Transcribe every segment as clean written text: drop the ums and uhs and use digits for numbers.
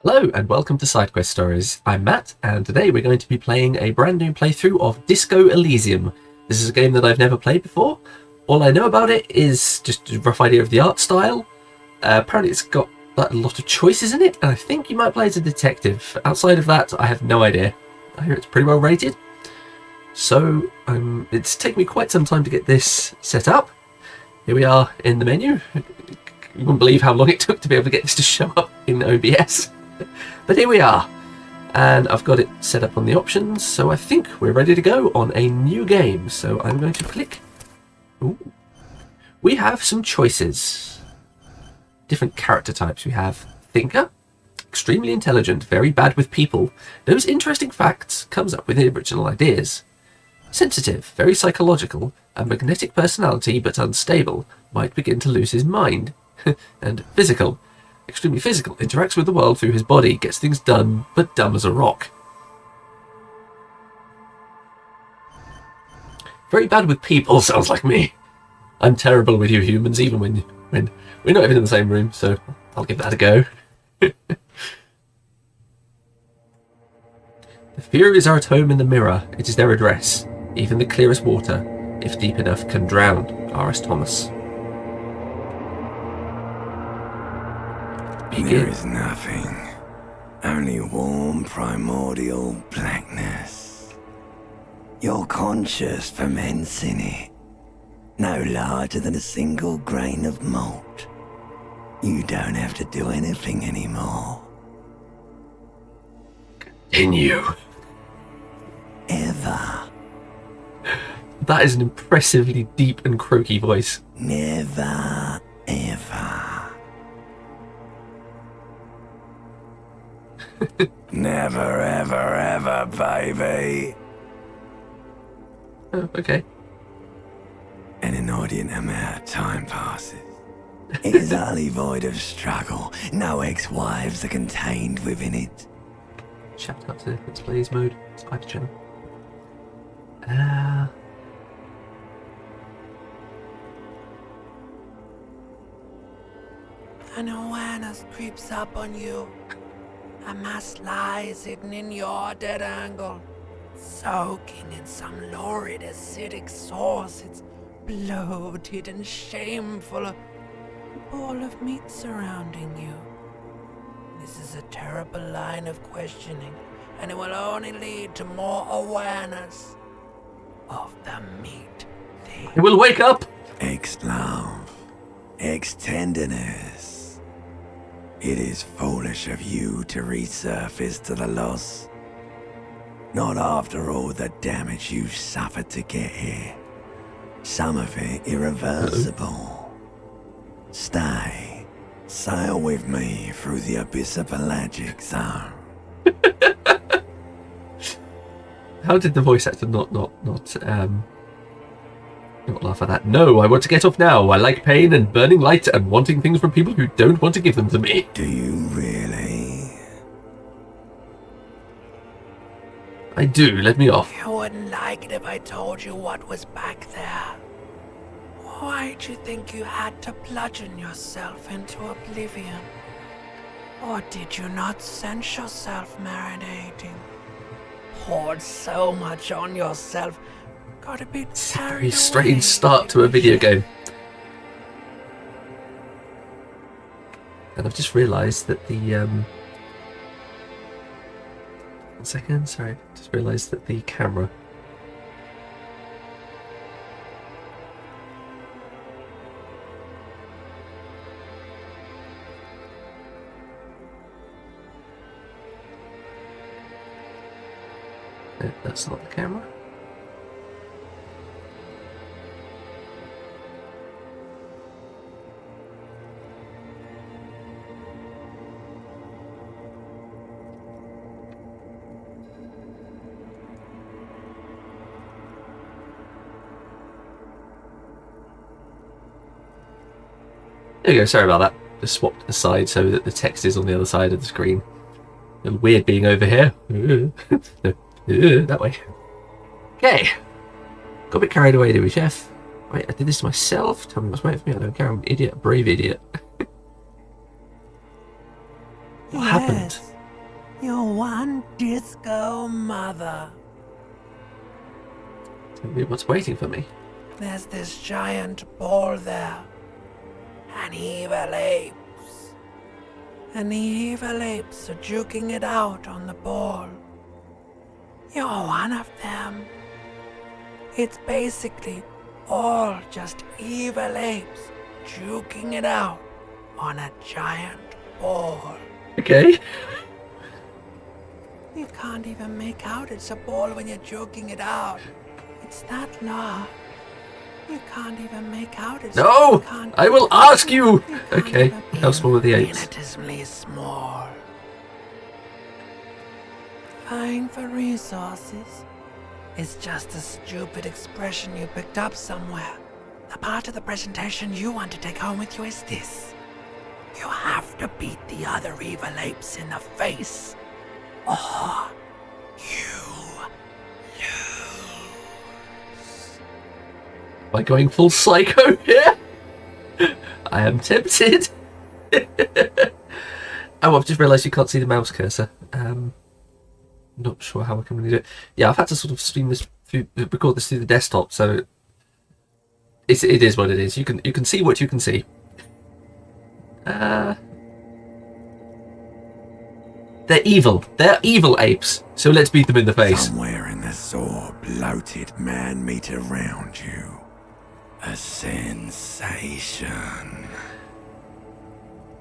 Hello and welcome to SideQuest Stories. I'm Matt, and today we're going to be playing a brand new playthrough of Disco Elysium. This is a game that I've never played before. All I know about it is just a rough idea of the art style. Apparently it's got a lot of choices in it, and I think you might play as a detective. Outside of that, I have no idea. I hear it's pretty well rated. So it's taken me quite some time to get this set up. Here we are in the menu. You wouldn't believe how long it took to be able to get this to show up in OBS. But here we are, and I've got it set up on the options, so I think we're ready to go on a new game. So I'm going to click. Ooh. We have some choices. Different character types. We have Thinker, extremely intelligent, very bad with people, knows interesting facts, comes up with original ideas. Sensitive, very psychological, a magnetic personality but unstable, might begin to lose his mind. And Physical. Extremely physical, interacts with the world through his body, gets things done, but dumb as a rock. Very bad with people, sounds like me. I'm terrible with you humans, even when we're not even in the same room, so I'll give that a go. The Furies are at home in the mirror, it is their address. Even the clearest water, if deep enough, can drown. R.S. Thomas. There is nothing, only warm primordial blackness. Your conscious ferments in it, no larger than a single grain of malt. You don't have to do anything anymore. Continue. Ever. That is an impressively deep and croaky voice. Never, ever. Never, ever, ever, baby. Oh, okay. An inordinate amount of time passes. It is utterly void of struggle. No ex-wives are contained within it. Shout out to Let's Plays mode. Subscribe to channel. An awareness creeps up on you. A mass lies hidden in your dead angle, soaking in some lurid acidic sauce. It's bloated and shameful, a ball of meat surrounding you. This is a terrible line of questioning, and it will only lead to more awareness of the meat thief. It will wake up! Ex-love, ex-tenderness. It is foolish of you to resurface to the loss. Not after all the damage you've suffered to get here. Some of it irreversible. Stay. Sail with me through the abyss of pelagic zone. How did the voice actor not laugh at that? No, I want to get off now. I like pain and burning light and wanting things from people who don't want to give them to me. Do you really? I do. Let me off. You wouldn't like it if I told you what was back there. Why'd you think you had to bludgeon yourself into oblivion? Or did you not sense yourself marinating? Poured so much on yourself, got a bit It's a carried very away. strange start to a video game. And I've just realised that the 1 second, sorry. Just realised that the camera. No, that's not the camera. There you go, sorry about that. Just swapped aside so that the text is on the other side of the screen. A little weird being over here. That way. Okay. Got a bit carried away, did we, Chef? Wait, I did this myself? Tell me what's waiting for me. I don't care. I'm an idiot, a brave idiot. What happened? Your one disco mother. Tell me what's waiting for me. There's this giant ball there. And evil apes. And the evil apes are juking it out on the ball. You're one of them. It's basically all just evil apes juking it out on a giant ball. Okay. You can't even make out it's a ball when you're joking it out. It's that large. You can't even make out it's... No! I will ask you! Okay, how small are the apes? Infinitesimally small. Vying for resources is just a stupid expression you picked up somewhere. The part of the presentation you want to take home with you is this. You have to beat the other evil apes in the face, or you lose. Am I going full psycho here? I am tempted. Oh, I've just realised you can't see the mouse cursor. Not sure how I can really do it. Yeah, I've had to sort of stream this through, record this through the desktop, so it is what it is. You can see what you can see. They're evil. They're evil apes. So let's beat them in the face. Somewhere in the sore, bloated man meat around you. A sensation.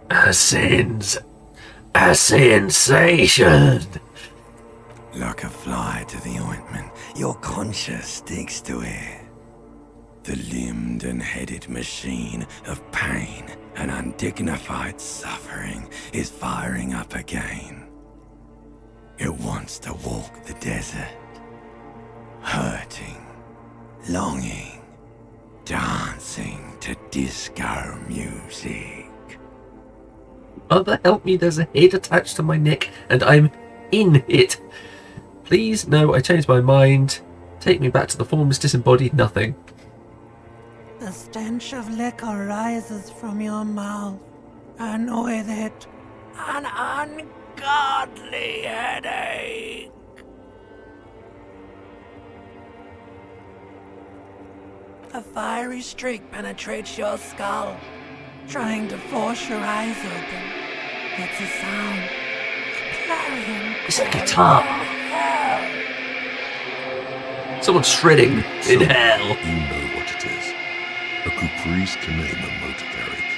A sensation. Like a fly to the ointment, your conscience sticks to it. The limbed and headed machine of pain and undignified suffering is firing up again. It wants to walk the desert, hurting, longing, dancing to disco music. Mother help me, there's a head attached to my neck and I'm in it. Please, no, I changed my mind. Take me back to the formless disembodied nothing. The stench of liquor rises from your mouth, and with it, an ungodly headache. A fiery streak penetrates your skull, trying to force your eyes open. It's a sound. A clarion. It's a guitar. Someone's shredding in hell. You know what it is. A caprice can name a motor carriage.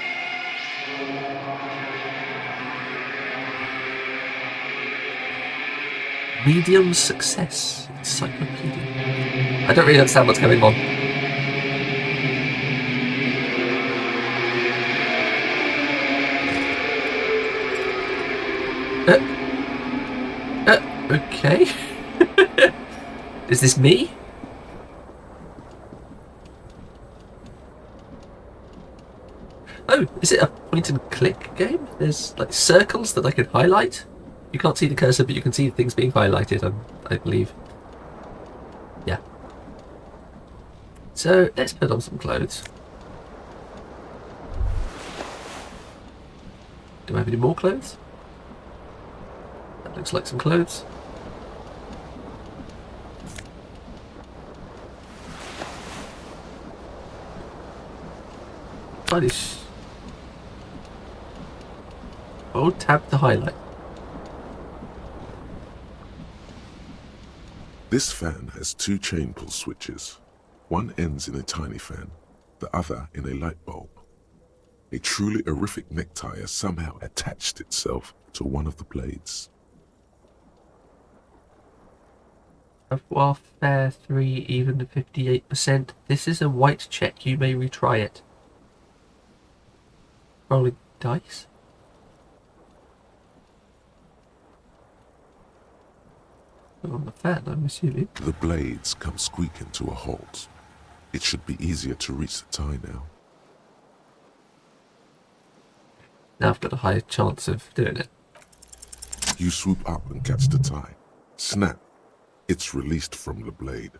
Medium success. Encyclopedia. I don't really understand what's going on. Okay. Is this me? Oh, is it a point and click game? There's like circles that I can highlight. You can't see the cursor, but you can see things being highlighted, I believe. Yeah. So let's put on some clothes. Do I have any more clothes? That looks like some clothes. Polish. Oh, tab to highlight. This fan has two chain pull switches. One ends in a tiny fan, the other in a light bulb. A truly horrific necktie has somehow attached itself to one of the blades. Of Warfare 3, even to 58%. This is a white check. You may retry it. Rolling dice. On the fan, I'm assuming. The blades come squeaking to a halt. It should be easier to reach the tie now. Now I've got a higher chance of doing it. You swoop up and catch the tie. Snap. It's released from the blade.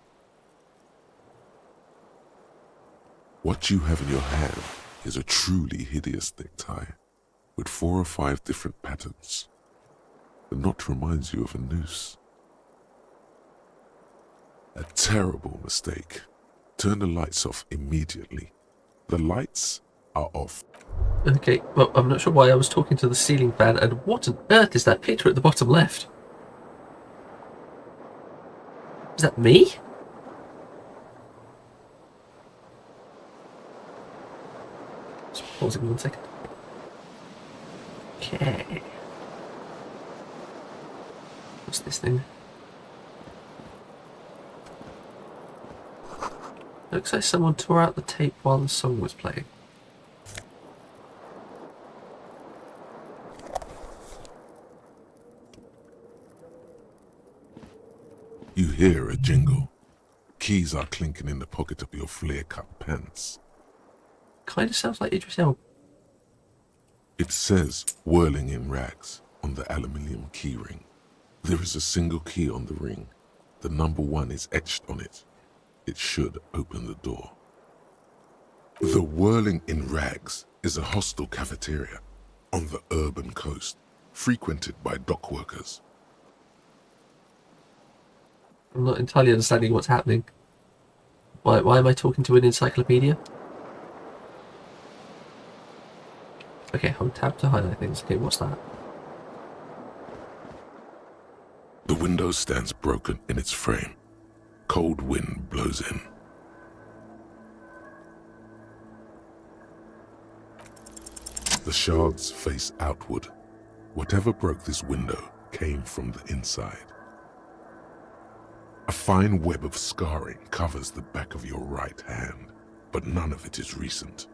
What you have in your hand is a truly hideous necktie with 4 or 5 different patterns. The knot reminds you of a noose. A terrible mistake. Turn the lights off immediately. The lights are off. Okay, well, I'm not sure why I was talking to the ceiling fan, and what on earth is that picture at the bottom left? Is that me? Just pausing 1 second. Okay. What's this thing? Looks like someone tore out the tape while the song was playing. You hear a jingle. Keys are clinking in the pocket of your flare-cut pants. Kind of sounds like Idris Elba. It says whirling in rags on the aluminium keyring. There is a single key on the ring. The number 1 is etched on it. It should open the door. The Whirling in Rags is a hostel cafeteria on the urban coast, frequented by dock workers. I'm not entirely understanding what's happening. Why am I talking to an encyclopedia? Okay, hold tab to highlight things. Okay, what's that? The window stands broken in its frame. Cold wind blows in. The shards face outward. Whatever broke this window came from the inside. A fine web of scarring covers the back of your right hand, but none of it is recent.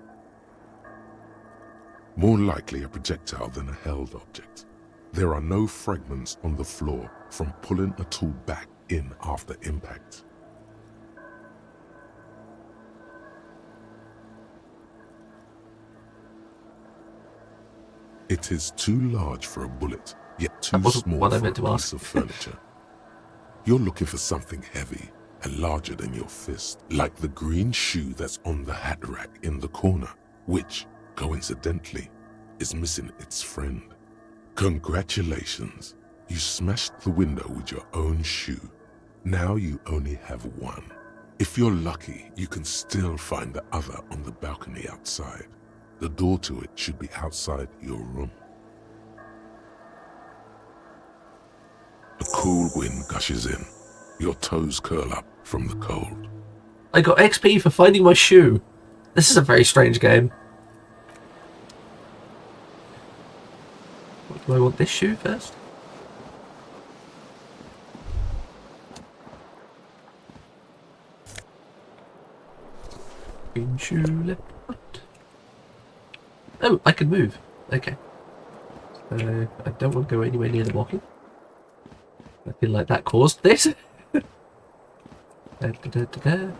More likely a projectile than a held object. There are no fragments on the floor from pulling a tool back in after impact. It is too large for a bullet, yet too small what I for a meant to piece ask. of furniture. You're looking for something heavy and larger than your fist, like the green shoe that's on the hat rack in the corner, which, coincidentally, is missing its friend. Congratulations, you smashed the window with your own shoe. Now you only have one. If you're lucky, you can still find the other on the balcony outside. The door to it should be outside your room. A cool wind gushes in. Your toes curl up from the cold. I got XP for finding my shoe. This is a very strange game. Do I want this shoe first? Green shoe, left foot. Oh, I can move. Okay. I don't want to go anywhere near the bottle. I feel like that caused this. Da, da, da, da, da.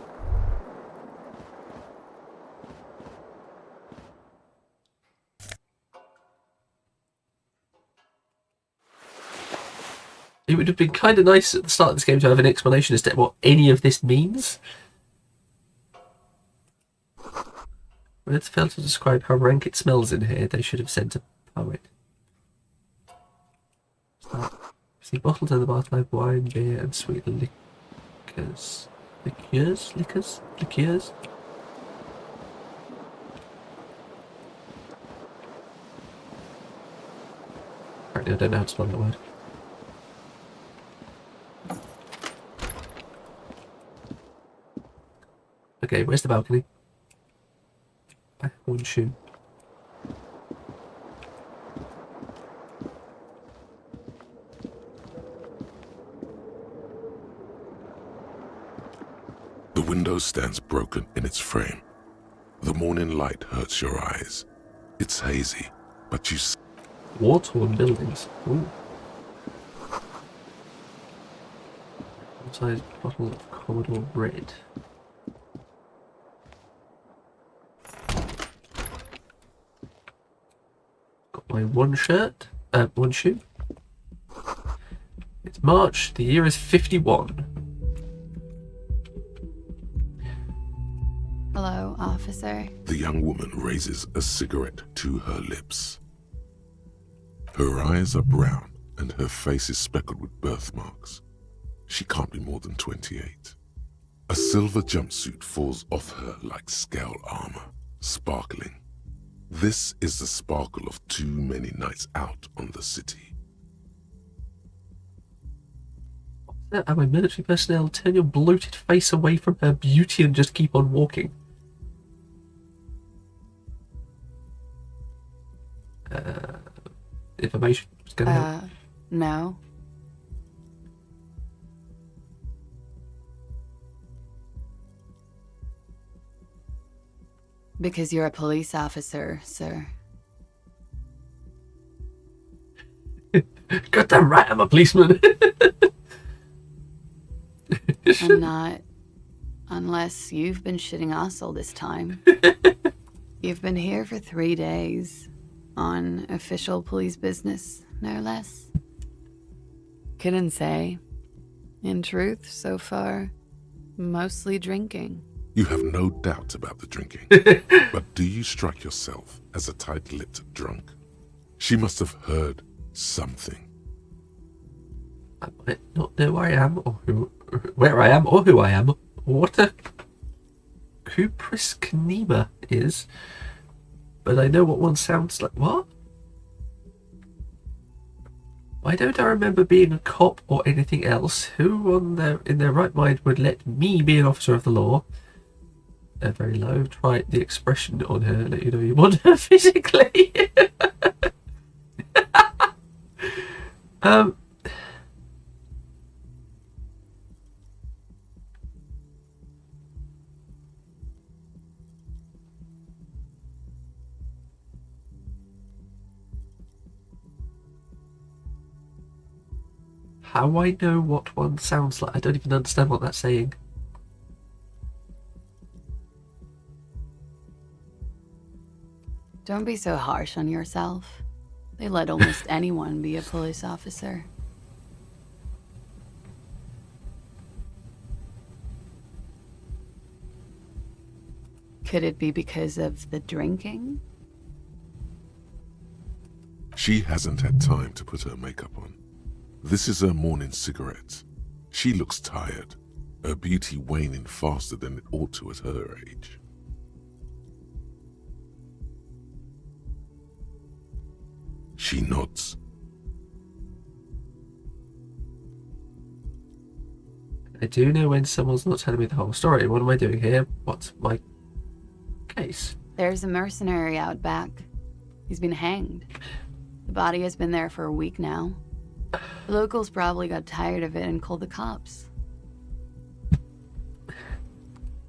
It would have been kind of nice at the start of this game to have an explanation as to what any of this means. Words fail to describe how rank it smells in here. They should have sent a poet. See bottles in the bathtub, wine, beer, and sweet liquors. Liqueurs? Apparently I don't know how to spell that word. Okay, where's the balcony? I have one shoe. The window stands broken in its frame. The morning light hurts your eyes. It's hazy, but you see War-torn buildings. Ooh. One-size bottle of Commodore Red. Got my one shirt. One shoe. It's March. The year is 51. Hello, officer. the young woman raises a cigarette to her lips. Her eyes are brown and her face is speckled with birthmarks. She can't be more than 28. A silver jumpsuit falls off her like scale armor, sparkling. This is the sparkle of too many nights out on the city. Am I military personnel? Turn your bloated face away from her beauty and just keep on walking. Information is going to help. No. Because you're a police officer, sir. Goddamn right, I'm a policeman. I'm not. Unless you've been shitting us all this time. You've been here for 3 days. On official police business, no less. Couldn't say. In truth, so far, mostly drinking. You have no doubt about the drinking, but do you strike yourself as a tight-lipped drunk? She must have heard something. I might not know where I am, or where I am, or who I am, or what a hubris knema is, but I know what one sounds like. What? Why don't I remember being a cop or anything else? Who in their right mind would let me be an officer of the law? Very low. Try the expression on her, let you know you want her physically. How I know what one sounds like? I don't even understand what that's saying. Don't be so harsh on yourself. They let almost anyone be a police officer. Could it be because of the drinking? She hasn't had time to put her makeup on. This is her morning cigarette. She looks tired, her beauty waning faster than it ought to at her age. She nods. I do know when someone's not telling me the whole story. What am I doing here? What's my case? There's a mercenary out back. He's been hanged. The body has been there for a week now. The locals probably got tired of it and called the cops.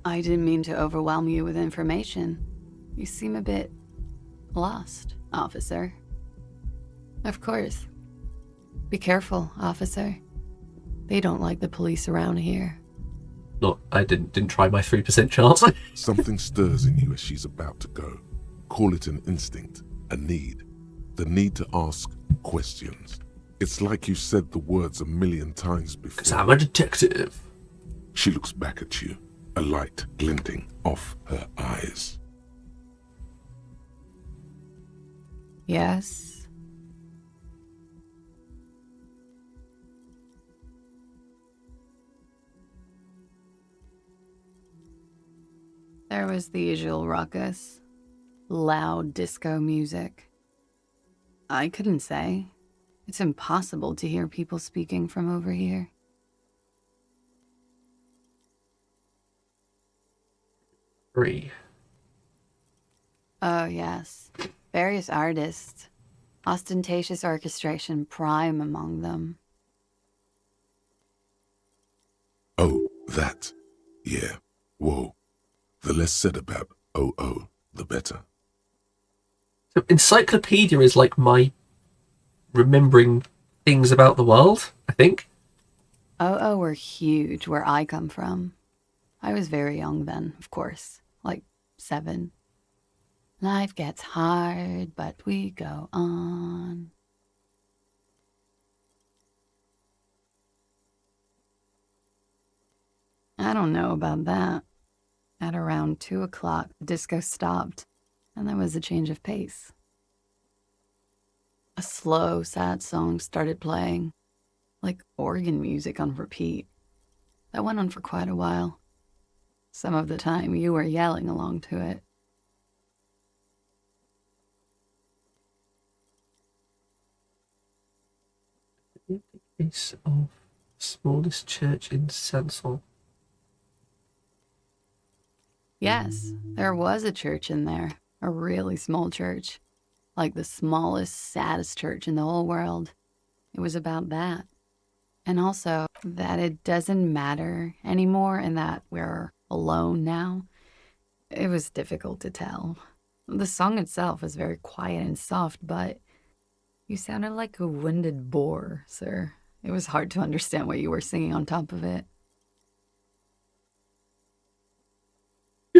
I didn't mean to overwhelm you with information. You seem a bit lost, officer. Of course. Be careful, officer. They don't like the police around here. Not, I didn't try my 3% chance. Something stirs in you as she's about to go. Call it an instinct, a need. The need to ask questions. It's like you said the words 1,000,000 times before. 'Cause I'm a detective. She looks back at you, a light glinting off her eyes. Yes? There was the usual ruckus. Loud disco music. I couldn't say. It's impossible to hear people speaking from over here. Three. Oh, yes. Various artists. Ostentatious orchestration prime among them. Oh, that. Yeah. Whoa. The less said about oh, the better. So encyclopedia is like my remembering things about the world, I think. Oh, were huge where I come from. I was very young then, of course. Like 7. Life gets hard, but we go on. I don't know about that. At around 2 o'clock, the disco stopped, and there was a change of pace. A slow, sad song started playing, like organ music on repeat. That went on for quite a while. Some of the time you were yelling along to it. Piece of smallest church in Sanson. Yes, there was a church in there. A really small church. Like the smallest, saddest church in the whole world. It was about that. And also that it doesn't matter anymore and that we're alone now. It was difficult to tell. The song itself was very quiet and soft, but you sounded like a winded boar, sir. It was hard to understand what you were singing on top of it.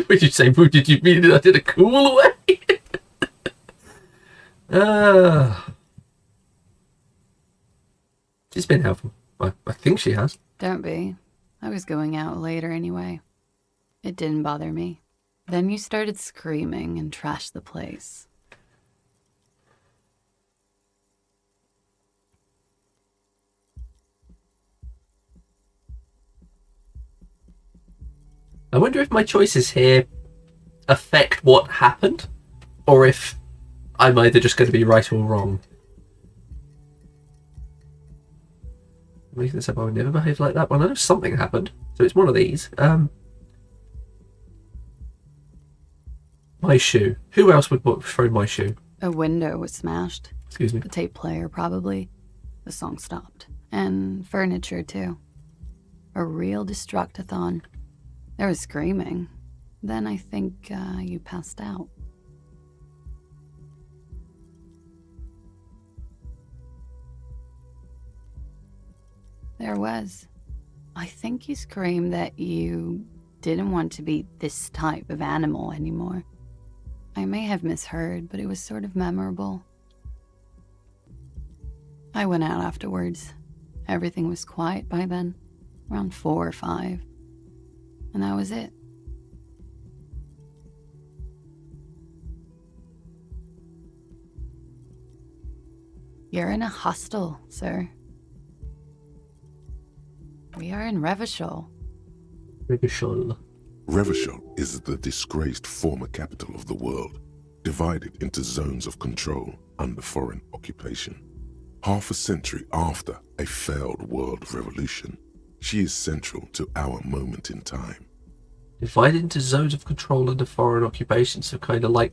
Would you say, did you mean that in a cool way? She's been helpful. I think she has. Don't be. I was going out later anyway. It didn't bother me. Then you started screaming and trashed the place. I wonder if my choices here affect what happened, or if I'm either just going to be right or wrong. Making this up, I would never behave like that. Well, I know something happened, so it's one of these. My shoe. Who else would throw my shoe? A window was smashed. Excuse me. The tape player, probably. The song stopped. And furniture, too. A real destructathon. There was screaming. Then I think you passed out. There was. I think you screamed that you didn't want to be this type of animal anymore. I may have misheard, but it was sort of memorable. I went out afterwards. Everything was quiet by then, around 4 or 5. And that was it. You're in a hostel, sir. We are in Revachol. Revachol. Revachol is the disgraced former capital of the world, divided into zones of control under foreign occupation. Half a century after a failed world revolution, she is central to our moment in time. Divided into zones of control under foreign occupation, so kind of like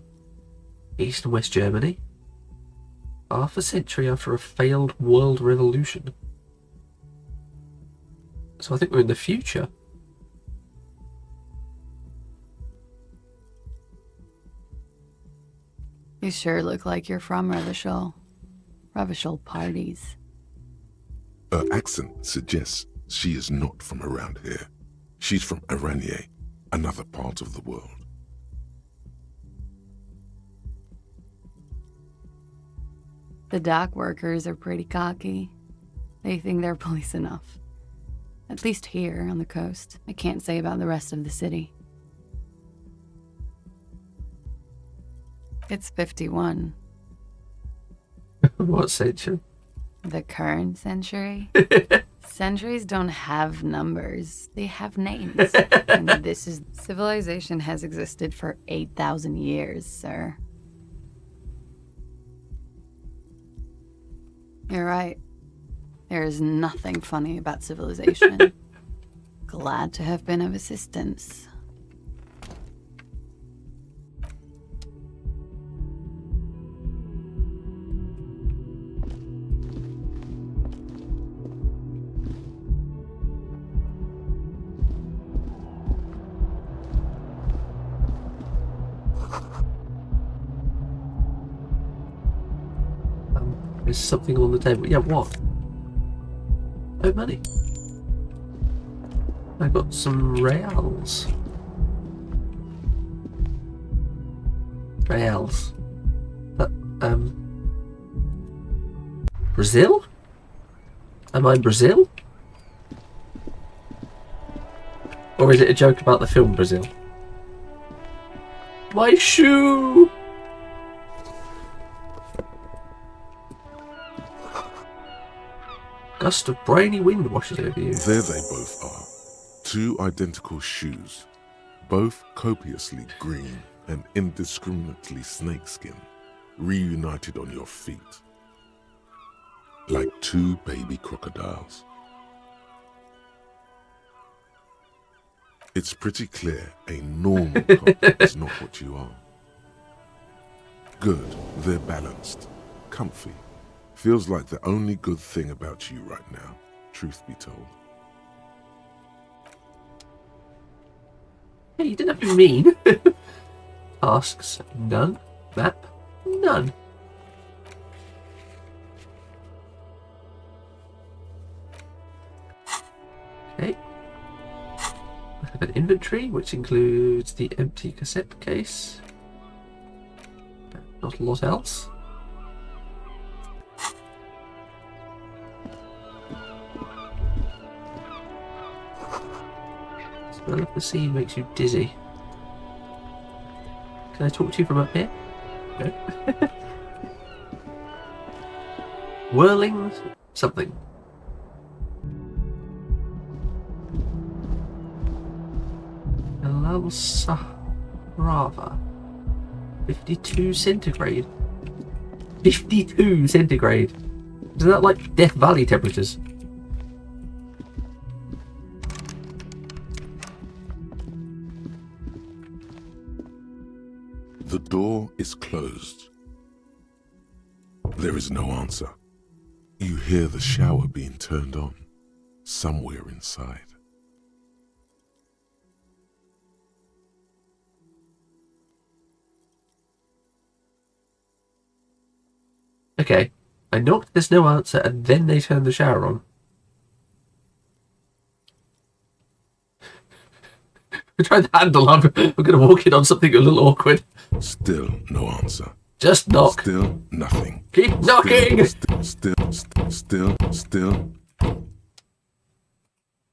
East and West Germany. Half a century after a failed world revolution. So I think we're in the future. You sure look like you're from Revachol. Revachol parties. Her accent suggests she is not from around here. She's from Aranier, another part of the world. The dock workers are pretty cocky. They think they're police enough. At least here on the coast. I can't say about the rest of the city. It's 51. What century? The current century? Centuries don't have numbers. They have names. And this is... Civilization has existed for 8,000 years, sir. You're right. There is nothing funny about civilization. Glad to have been of assistance. There's something on the table. Yeah, what? Oh, money. I got some reals. Reals. Brazil? Am I in Brazil? Or is it a joke about the film Brazil? My shoe! gust of briny wind washes over you. There they both are. Two identical shoes, both copiously green and indiscriminately snakeskin, reunited on your feet. Like two baby crocodiles. It's pretty clear a normal cop is not what you are. Good, they're balanced, comfy. Feels like the only good thing about you right now, truth be told. Hey, you didn't have to be mean. Tasks, none. Map, none. Okay. I have an inventory, which includes the empty cassette case. Not a lot else. Smell of the sea makes you dizzy. Can I talk to you from up here? No. Whirling something. Elal Sahrava. 52 centigrade. 52 centigrade. Isn't that like Death Valley temperatures? The door is closed. There is no answer. You hear the shower being turned on, somewhere inside. Okay, I knocked, there's no answer, and then they turned the shower on. I tried the handle, I'm going to walk in on something a little awkward. Still no answer. Just knock. Still nothing. Keep knocking! Still.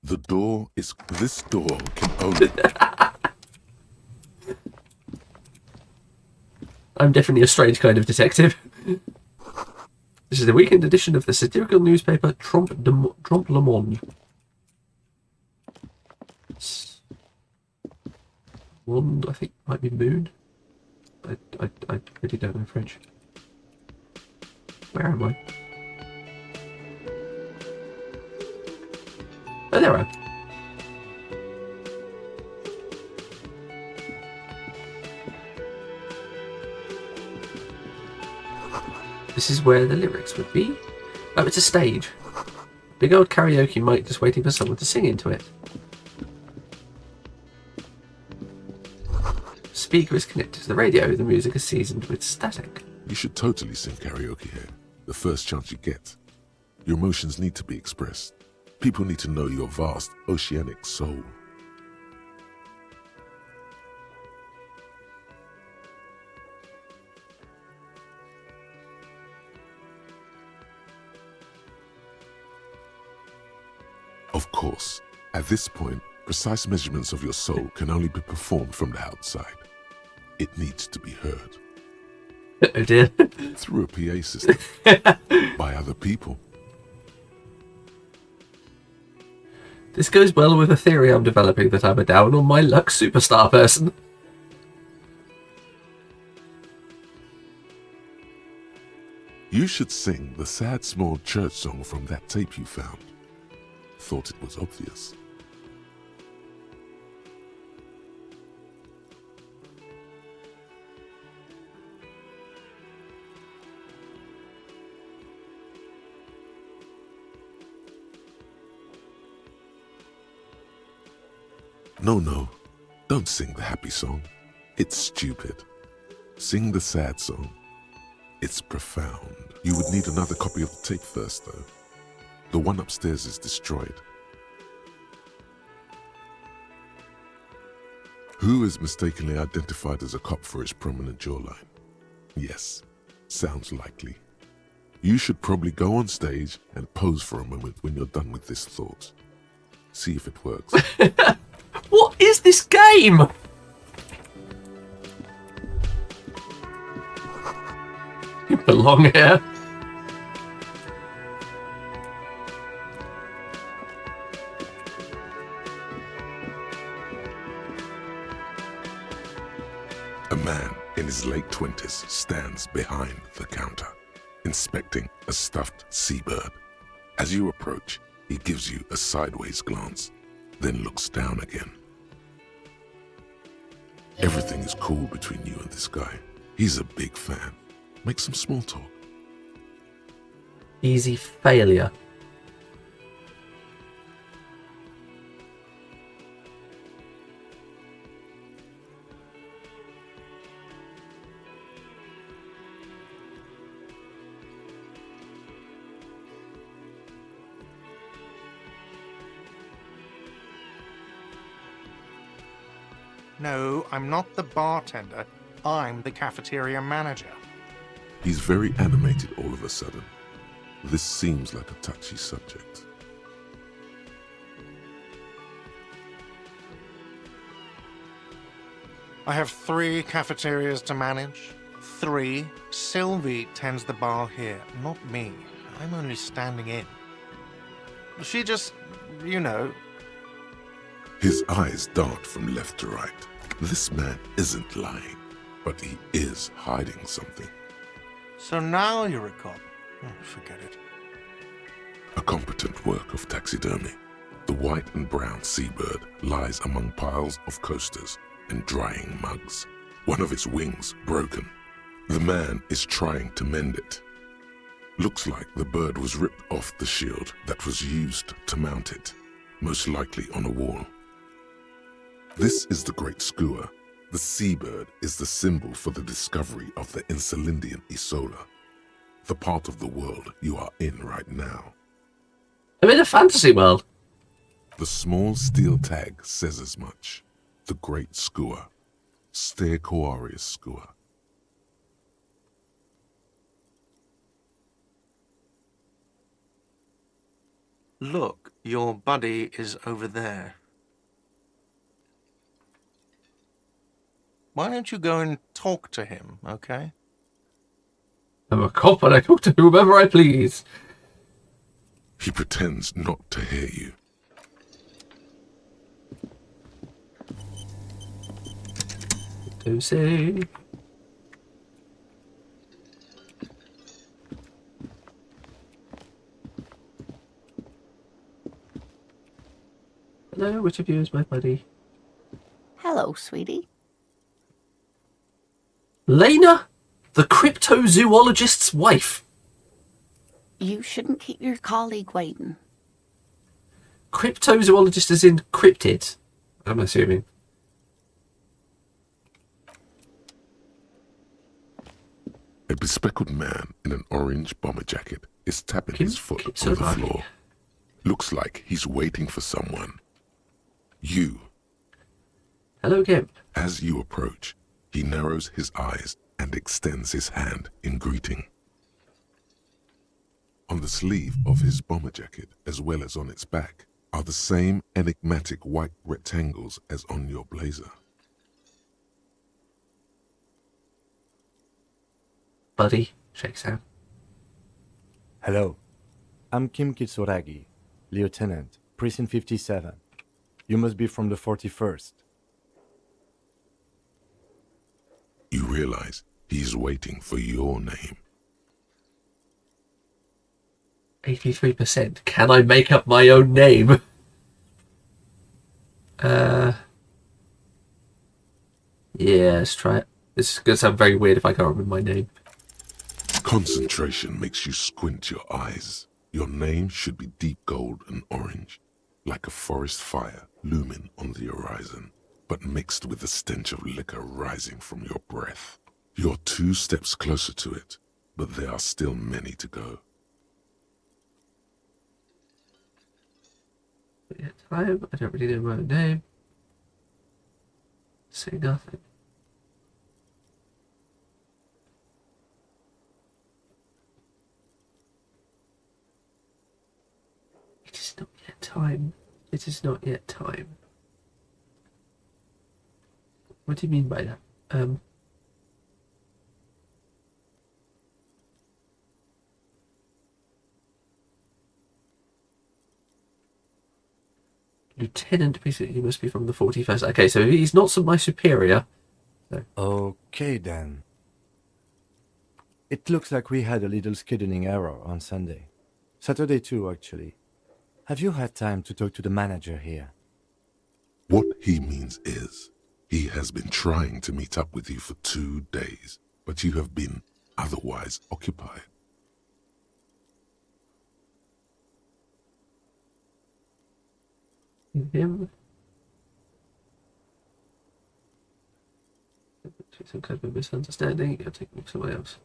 The door is... This door can only... I'm definitely a strange kind of detective. This is the weekend edition of the satirical newspaper Trompe le Monde. Monde, I think, might be moon. I really don't know French. Where am I? Oh, there I am. This is where the lyrics would be. Oh, it's a stage. Big old karaoke mic just waiting for someone to sing into it. Speaker is connected to the radio. The music is seasoned with static. You should totally sing karaoke here, the first chance you get. Your emotions need to be expressed. People need to know your vast, oceanic soul. Of course, at this point, precise measurements of your soul can only be performed from the outside. It needs to be heard. Oh dear. Through a PA system. By other people. This goes well with a theory I'm developing that I'm a down on my luck superstar person. You should sing the sad small church song from that tape you found. Thought it was obvious. No, don't sing the happy song. It's stupid. Sing the sad song. It's profound. You would need another copy of the tape first, though. The one upstairs is destroyed. Who is mistakenly identified as a cop for his prominent jawline? Yes, sounds likely. You should probably go on stage and pose for a moment when you're done with this thought. See if it works. What is this game? You belong here. A man in his late 20s stands behind the counter, inspecting a stuffed seabird. As you approach, he gives you a sideways glance, then looks down again. Everything is cool between you and this guy. He's a big fan. Make some small talk. Easy failure. No, I'm not the bartender. I'm the cafeteria manager. He's very animated all of a sudden. This seems like a touchy subject. I have 3 cafeterias to manage. 3. Sylvie tends the bar here, not me. I'm only standing in. She just, you know. His eyes dart from left to right. This man isn't lying, but he is hiding something. So now you're a cop. Forget it. A competent work of taxidermy. The white and brown seabird lies among piles of coasters and drying mugs. One of its wings broken. The man is trying to mend it. Looks like the bird was ripped off the shield that was used to mount it, most likely on a wall. This is the Great Skua. The seabird is the symbol for the discovery of the Insulindian Isola, the part of the world you are in right now. I'm in a fantasy world. The small steel tag says as much. The Great Skua. Stegosaurus Skua. Look, your buddy is over there. Why don't you go and talk to him, okay? I'm a cop and I talk to whomever I please. He pretends not to hear you. To say. Hello, which of you is my buddy? Hello, sweetie. Lena, the cryptozoologist's wife. You shouldn't keep your colleague waiting. Cryptozoologist is in cryptid, I'm assuming. A bespectacled man in an orange bomber jacket is tapping his foot on the Sorry. floor. Looks like he's waiting for someone. You. Hello, Gimp. As you approach, he narrows his eyes and extends his hand in greeting. On the sleeve of his bomber jacket, as well as on its back, are the same enigmatic white rectangles as on your blazer. Buddy shakes hand. Hello, I'm Kim Kitsuragi, Lieutenant, Precinct 57. You must be from the 41st. You realize he's waiting for your name. 83%. Can I make up my own name? Yeah, let's try it. This is going to sound very weird if I can't remember my name. Concentration makes you squint your eyes. Your name should be deep gold and orange, like a forest fire looming on the horizon, but mixed with the stench of liquor rising from your breath. You're 2 steps closer to it, but there are still many to go. Time. I don't really know my own name. Say nothing. It is not yet time. It is not yet time. What do you mean by that? Lieutenant, basically, he must be from the 41st. Okay, so he's not my superior. Okay then. It looks like we had a little scheduling error on Sunday. Saturday too, actually. Have you had time to talk to the manager here? What he means is, he has been trying to meet up with you for 2 days, but you have been otherwise occupied. Him. Some kind of misunderstanding. You're taking somewhere else.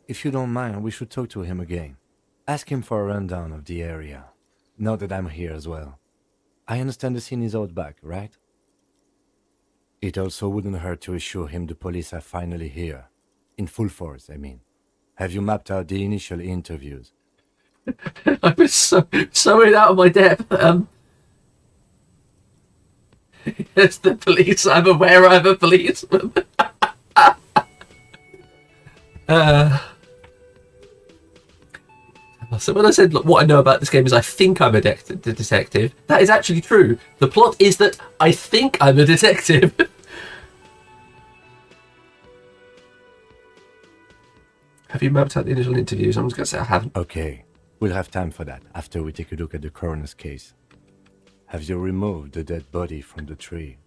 If you don't mind, we should talk to him again. Ask him for a rundown of the area. Now that I'm here as well. I understand the scene is out back, right? It also wouldn't hurt to assure him the police are finally here. In full force, I mean. Have you mapped out the initial interviews? I was so out of my depth. It's the police. I'm aware I'm a policeman. So when I said, look, what I know about this game is I think I'm a detective, that is actually true. The plot is that I think I'm a detective. Have you mapped out the initial interviews? I'm just going to say I haven't. Okay, we'll have time for that after we take a look at the coroner's case. Have you removed the dead body from the tree?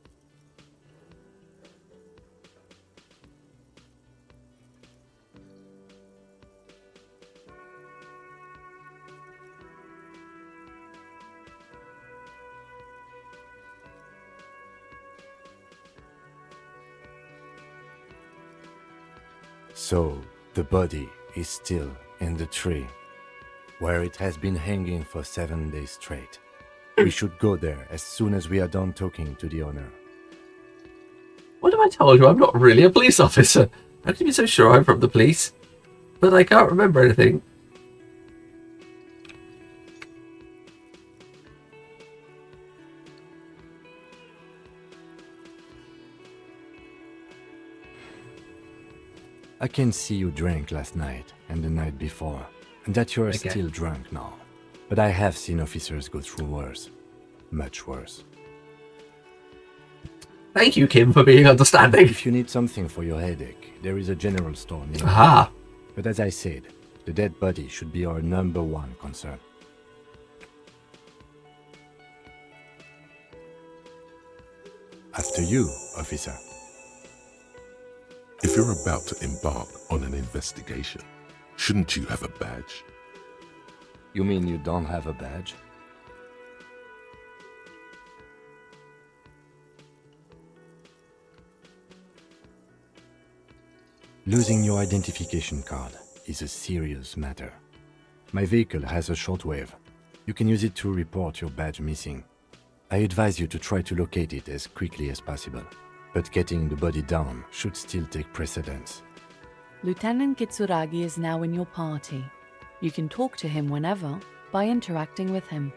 So, the body is still in the tree, where it has been hanging for 7 days straight. We should go there as soon as we are done talking to the owner. What have I told you? I'm not really a police officer. How can you be so sure I'm from the police? But I can't remember anything. I can see you drank last night and the night before, and that you are Okay. still drunk now. But I have seen officers go through worse. Much worse. Thank you, Kim, for being understanding. If you need something for your headache, there is a general store near. Aha. But as I said, the dead body should be our #1 concern. After you, officer. If you're about to embark on an investigation, shouldn't you have a badge? You mean you don't have a badge? Losing your identification card is a serious matter. My vehicle has a shortwave. You can use it to report your badge missing. I advise you to try to locate it as quickly as possible, but getting the body down should still take precedence. Lieutenant Kitsuragi is now in your party. You can talk to him whenever by interacting with him.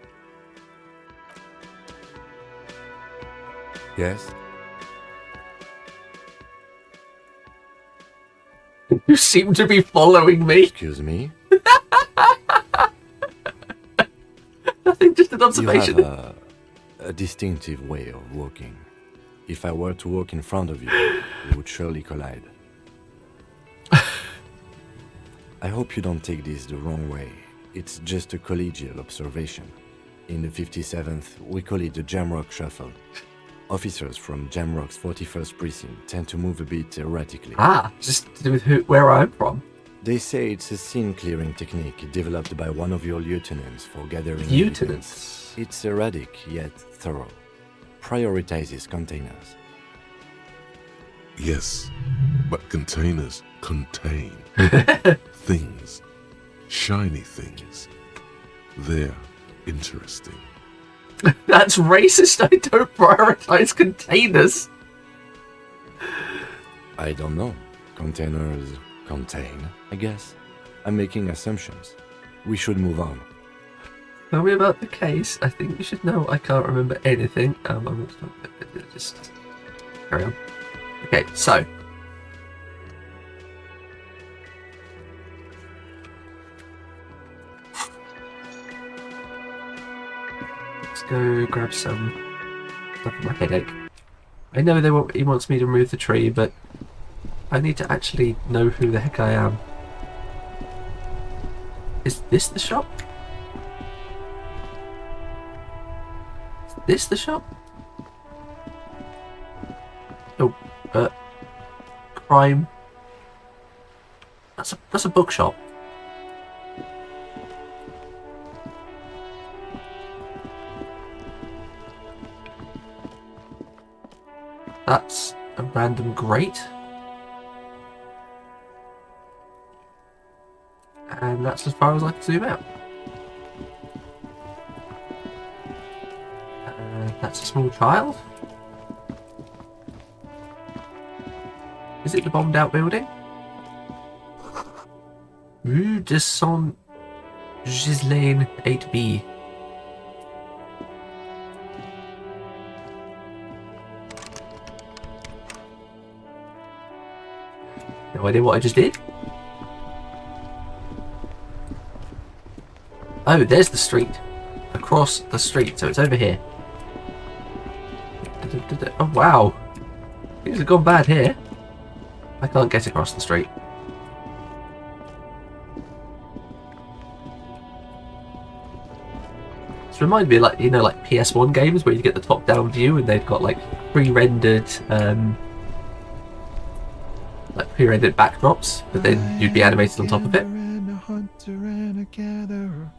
Yes? You seem to be following me. Excuse me? Nothing, just an You observation. have a distinctive way of walking. If I were to walk in front of you, we would surely collide. I hope you don't take this the wrong way. It's just a collegial observation. In the 57th, we call it the Jamrock Shuffle. Officers from Jamrock's 41st precinct tend to move a bit erratically. Just to do with where I'm from. They say it's a scene-clearing technique developed by one of your lieutenants for gathering Lieutenants? evidence. It's erratic, yet thorough. Prioritizes containers. Yes, but containers contain things, shiny things. They're interesting. That's racist. I don't prioritize containers. I don't know. Containers contain, I guess. I'm making assumptions. We should move on. Tell me about the case. I think you should know. I can't remember anything. I'm going to just carry on. Okay, so. Let's go grab some stuff for my headache. I know he wants me to remove the tree, but I need to actually know who the heck I am. Is this the shop? Is this the shop? Oh, crime. That's a bookshop. That's a random grate. And that's as far as I can zoom out. That's a small child. Is it the bombed out building? Rue de Saint Ghislaine 8B. No idea what I just did. Oh, there's the street. Across the street, so it's over here. Oh wow. Things have gone bad here. I can't get across the street. This reminds me of, like, you know, like PS1 games where you get the top-down view and they've got like pre-rendered backdrops, but then you'd be animated on top of it. A hunter and a gatherer,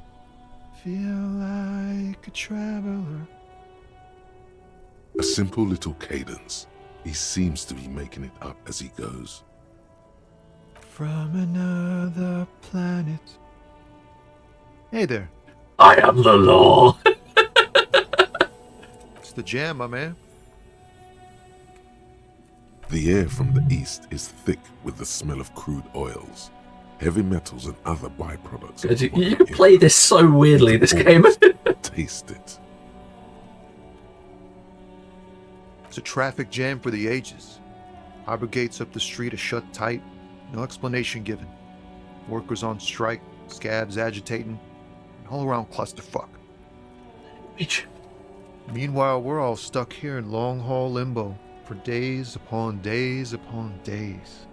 feel like a traveler. A simple little cadence. He seems to be making it up as he goes. From another planet. Hey there. I am the law. It's the jam, my man. The air from the east is thick with the smell of crude oils, heavy metals and other byproducts. You can play this so weirdly, this game. Taste it. It's a traffic jam for the ages. Harbor gates up the street are shut tight, no explanation given. Workers on strike, scabs agitating, an all-around clusterfuck. Meanwhile, we're all stuck here in long-haul limbo for days upon days upon days.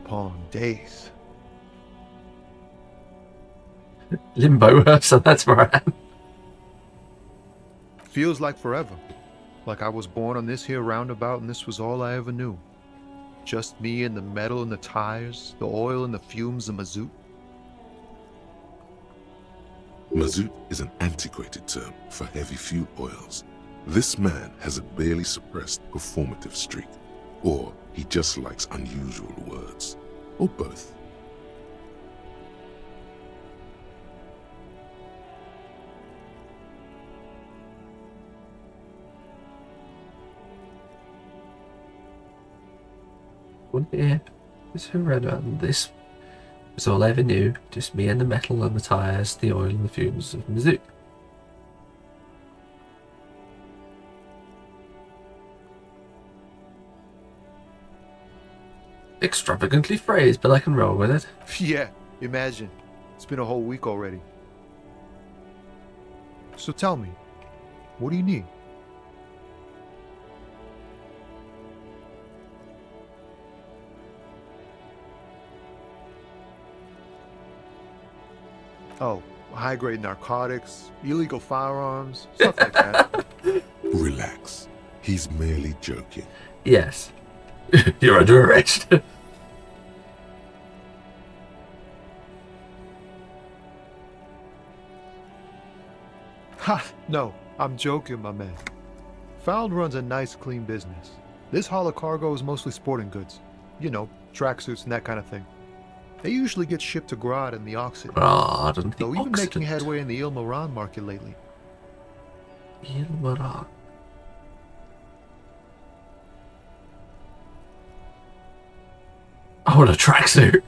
Upon days. Limbo, so that's where I am. Feels like forever. Like I was born on this here roundabout and this was all I ever knew. Just me and the metal and the tires, the oil and the fumes of mazout. Mazout is an antiquated term for heavy fuel oils. This man has a barely suppressed performative streak, or he just likes unusual words, or both. One here. This who read about this was all I ever knew. Just me and the metal and the tires, the oil and the fumes of Mizzou. Extravagantly phrased, but I can roll with it. Yeah, imagine. It's been a whole week already. So tell me, what do you need? Oh, high-grade narcotics, illegal firearms, stuff like that. Relax. He's merely joking. Yes. You're under arrest. Ha! No, I'm joking, my man. Found runs a nice, clean business. This haul of cargo is mostly sporting goods. You know, tracksuits and that kind of thing. They usually get shipped to Grad and the Occident. Grad and the Though we've been making Occident. headway in the Il Moran market lately. Il Moran. I want a tracksuit.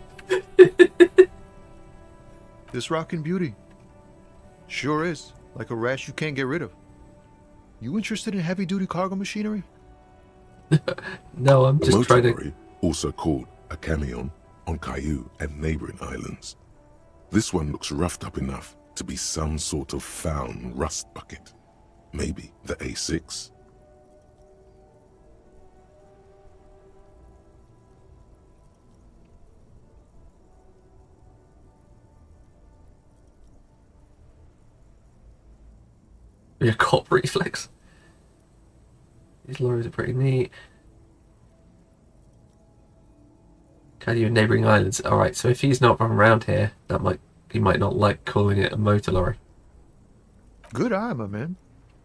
This rockin' beauty. Sure is. Like a rash you can't get rid of. You interested in heavy-duty cargo machinery? No, I'm A just motor trying to... lorry, also called a camion, on Caillou and neighboring islands. This one looks roughed up enough to be some sort of found rust bucket. Maybe the A6. Yeah, cop reflex. These lorries are pretty neat. Can you in neighbouring islands? Alright, so if he's not from around here, he might not like calling it a motor lorry. Good eye, my man.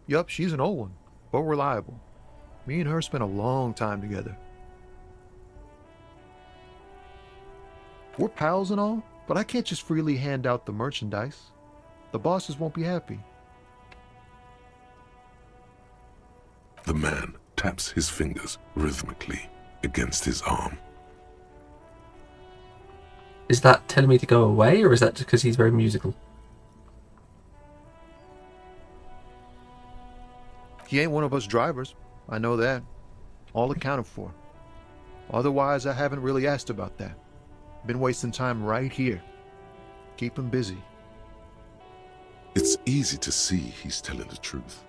Yup, she's an old one, but reliable. Me and her spent a long time together. We're pals and all, but I can't just freely hand out the merchandise. The bosses won't be happy. The man taps his fingers rhythmically against his arm. Is that telling me to go away, or is that just because he's very musical? He ain't one of us drivers. I know that. All accounted for. Otherwise, I haven't really asked about that. Been wasting time right here. Keep him busy. It's easy to see he's telling the truth.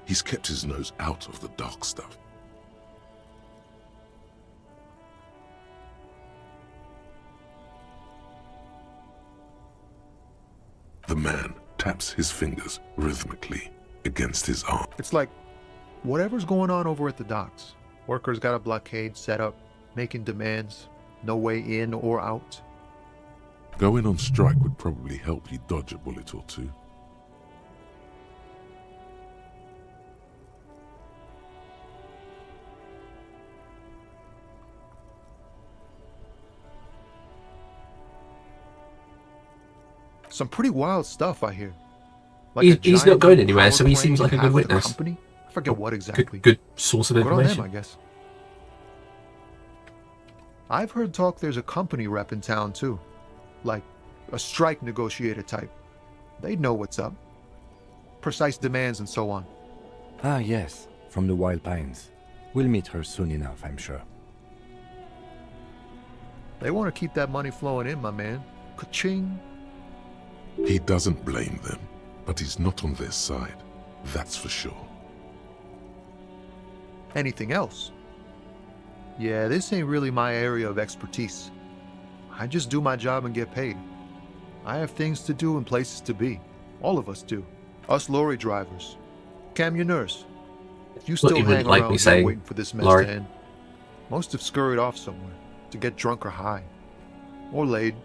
He's kept his nose out of the dark stuff. The man taps his fingers rhythmically against his arm. It's like whatever's going on over at the docks. Workers got a blockade set up, making demands, no way in or out. Going on strike would probably help you dodge a bullet or two. Some pretty wild stuff, I hear. He's not going anywhere, power so he plant seems like a in good half the witness. company? I forget what exactly. Good source of Good on them, information. I guess. I've heard talk there's a company rep in town too. Like a strike negotiator type. They'd know what's up. Precise demands and so on. Ah, yes, from the Wild Pines. We'll meet her soon enough, I'm sure. They want to keep that money flowing in, my man. Ka-ching. He doesn't blame them, but he's not on their side. That's for sure. Anything else? Yeah, this ain't really my area of expertise. I just do my job and get paid. I have things to do and places to be. All of us do. Us lorry drivers. Cam, your nurse. If you still you hang wouldn't like around me here saying, waiting for this mess Laurie. to end. Most have scurried off somewhere to get drunk or high. Or laid.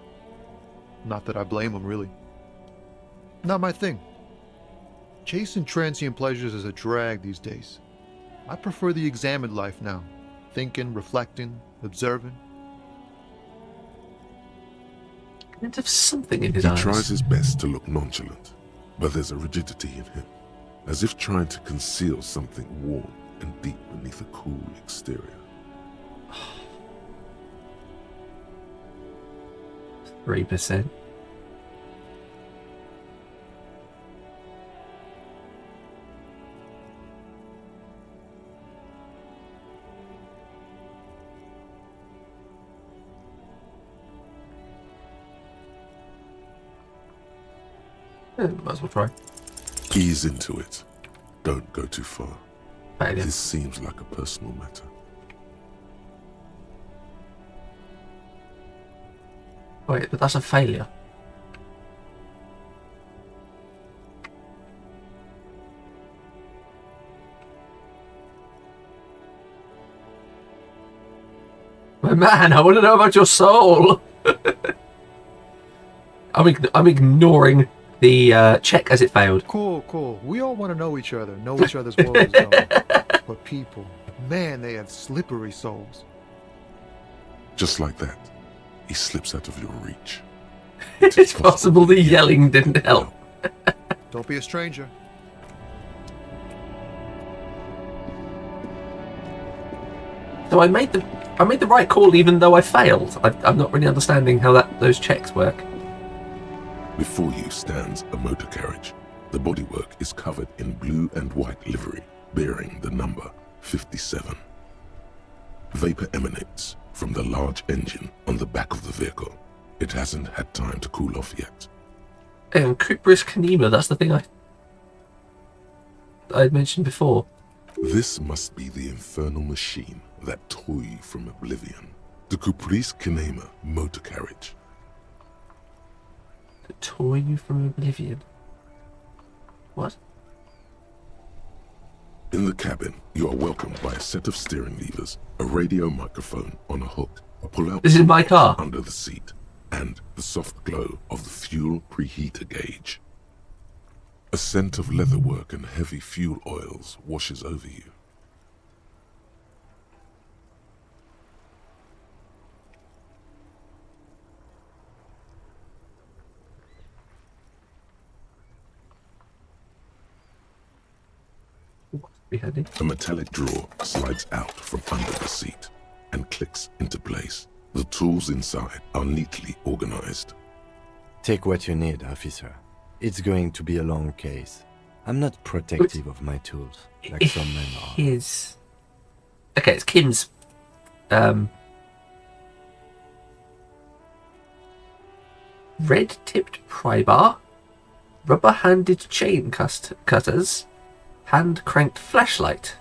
Not that I blame them, really. Not my thing. Chasing transient pleasures is a drag these days. I prefer the examined life now. Thinking, reflecting, observing. And there's something in his He eyes. tries his best to look nonchalant, but there's a rigidity in him, as if trying to conceal something warm and deep beneath a cool exterior. 3%. Might as well try. Ease into it. Don't go too far. Failure. This seems like a personal matter. Wait, but that's a failure. My man, I want to know about your soul. I'm ignoring the check as it failed. Cool. We all want to know each other, know each other's woes, though. But people, man, they have slippery souls. Just like that, he slips out of your reach. It's possible the yelling didn't help. Don't be a stranger. So I made the right call even though I failed. I'm not really understanding how those checks work. Before you stands a motor carriage. The bodywork is covered in blue and white livery, bearing the number 57. Vapor emanates from the large engine on the back of the vehicle. It hasn't had time to cool off yet. And Crypris Kanema, that's the thing I mentioned before. This must be the infernal machine that tore you from oblivion. The Caprice Kinema motor carriage. That tore you from oblivion. What? In the cabin, you are welcomed by a set of steering levers, a radio microphone on a hook, a pull-out This is my car. under the seat, and the soft glow of the fuel preheater gauge. A scent of leatherwork and heavy fuel oils washes over you. Be handy. A metallic drawer slides out from under the seat and clicks into place. The tools inside are neatly organized. Take what you need, officer. It's going to be a long case. I'm not protective of my tools, like some men are. His... Okay, it's Kim's... red-tipped pry bar, rubber-handed chain cutters, hand-cranked flashlight.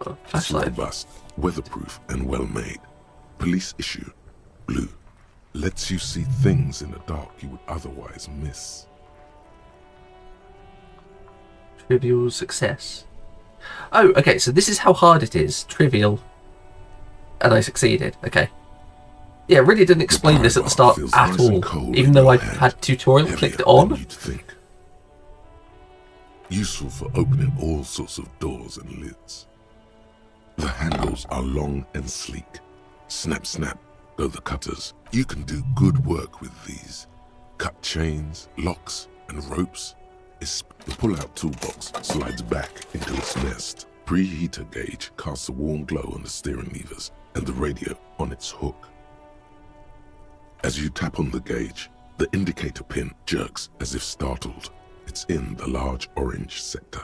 Oh, It's flashlight. robust, weatherproof, and well-made. Police issue, blue. Lets you see things in the dark you would otherwise miss. Trivial success. Oh, okay, so this is how hard it is. Trivial. And I succeeded. Okay. Yeah, really didn't explain this at the start Feels at nice and all. cold Even in though your I hand. had tutorial Heavier clicked than on. you'd think. Useful for opening all sorts of doors and lids. The handles are long and sleek. Snap, snap, go the cutters. You can do good work with these. Cut chains, locks, and ropes. The pull-out toolbox slides back into its nest. Preheater gauge casts a warm glow on the steering levers and the radio on its hook. As you tap on the gauge, the indicator pin jerks as if startled. It's in the large orange sector,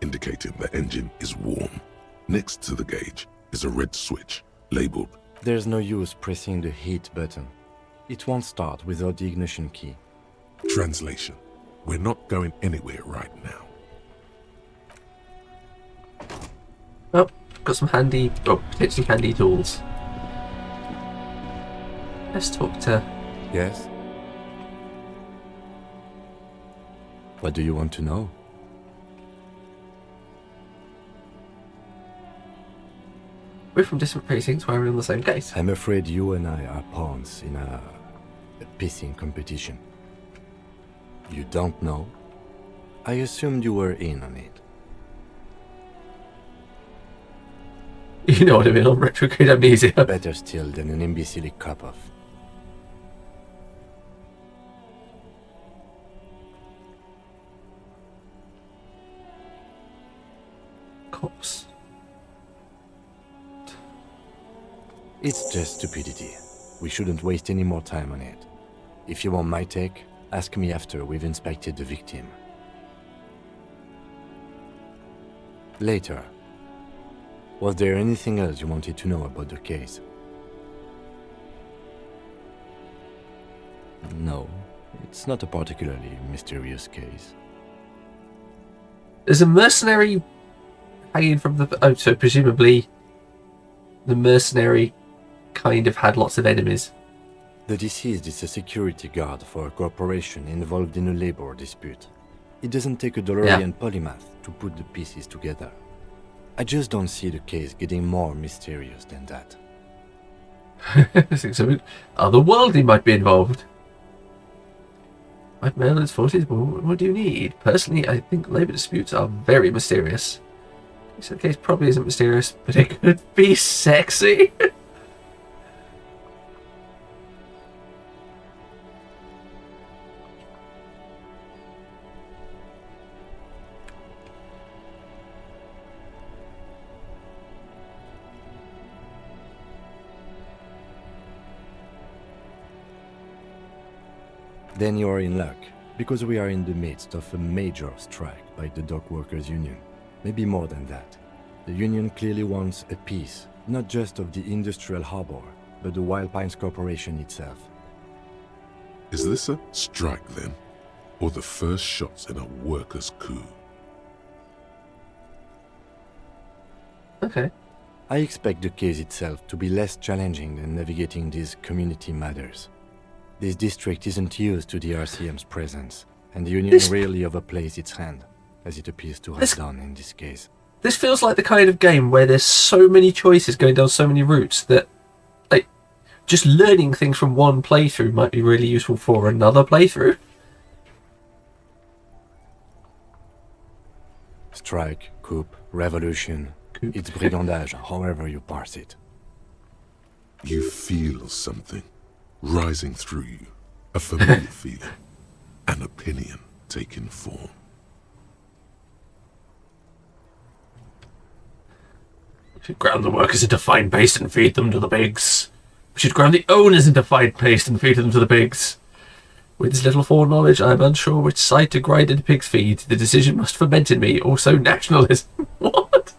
indicating the engine is warm. Next to the gauge is a red switch labeled. There's no use pressing the heat button. It won't start without the ignition key. Translation. We're not going anywhere right now. Oh, got some handy, potentially handy tools. Let's talk to... Yes? What do you want to know? We're from different precincts, why are we on the same case? I'm afraid you and I are pawns in a pissing competition. You don't know? I assumed you were in on it. You know what I mean, on retrograde amnesia. Better still than an imbecilic cop-off. Cops. It's just stupidity. We shouldn't waste any more time on it. If you want my take, ask me after we've inspected the victim. Later. Was there anything else you wanted to know about the case? No, it's not a particularly mysterious case. There's a mercenary hanging from the... Oh, so presumably the mercenary kind of had lots of enemies. The deceased is a security guard for a corporation involved in a labor dispute. It doesn't take a DeLorean polymath to put the pieces together. I just don't see the case getting more mysterious than that. I think something otherworldly might be involved. White male in his 40s, what do you need? Personally, I think labor disputes are very mysterious. So the case probably isn't mysterious, but it could be sexy. Then you are in luck, because we are in the midst of a major strike by the dock workers union. Maybe more than that. The union clearly wants a piece, not just of the industrial harbor, but the Wild Pines Corporation itself. Is this a strike then? Or the first shots in a workers' coup? Okay. I expect the case itself to be less challenging than navigating these community matters. This district isn't used to the RCM's presence, and the Union rarely overplays its hand, as it appears to have done in this case. This feels like the kind of game where there's so many choices going down so many routes that, like, just learning things from one playthrough might be really useful for another playthrough. Strike, coup, revolution, it's brigandage, however you parse it. You feel something rising through you, a familiar feeling, an opinion taking form. We should ground the workers into fine paste and feed them to the pigs. We should ground the owners into fine paste and feed them to the pigs. With this little foreknowledge, I am unsure which side to grind into pig's feed. The decision must ferment in me. Also, nationalism. What?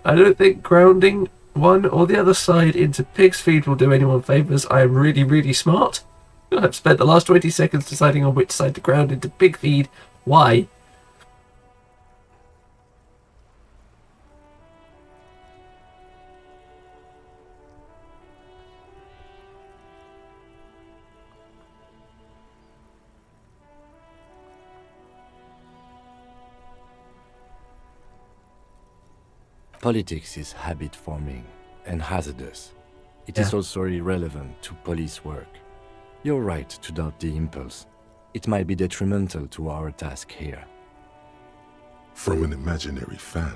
I don't think grounding one or the other side into pig's feed will do anyone favours. I am really, really smart. I've spent the last 20 seconds deciding on which side to ground into pig feed. Why? Politics is habit-forming and hazardous. It is also irrelevant to police work. You're right to doubt the impulse. It might be detrimental to our task here. From an imaginary fan.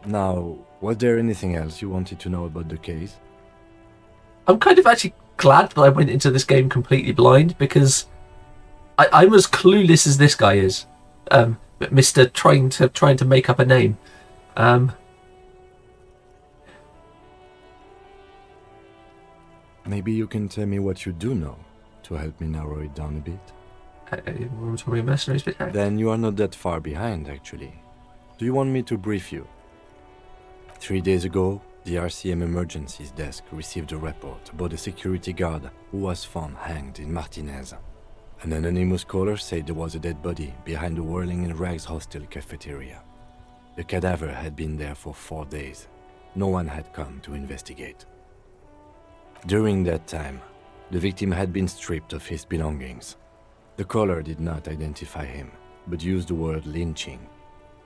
Now, was there anything else you wanted to know about the case? I'm kind of actually glad that I went into this game completely blind, because I'm as clueless as this guy is. Mr. Trying to make up a name. Maybe you can tell me what you do know to help me narrow it down a bit. Mercenaries, Then you are not that far behind, actually. Do you want me to brief you? 3 days ago, the RCM Emergencies Desk received a report about a security guard who was found hanged in Martinez. An anonymous caller said there was a dead body behind the Whirling in Rags hostel cafeteria. The cadaver had been there for 4 days. No one had come to investigate. During that time, the victim had been stripped of his belongings. The caller did not identify him, but used the word lynching.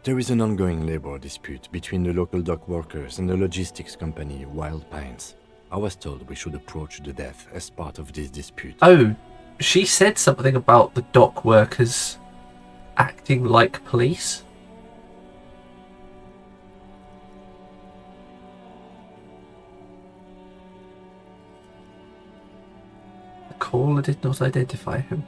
There is an ongoing labor dispute between the local dock workers and the logistics company Wild Pines. I was told we should approach the death as part of this dispute. Oh, she said something about the dock workers acting like police. The caller did not identify him.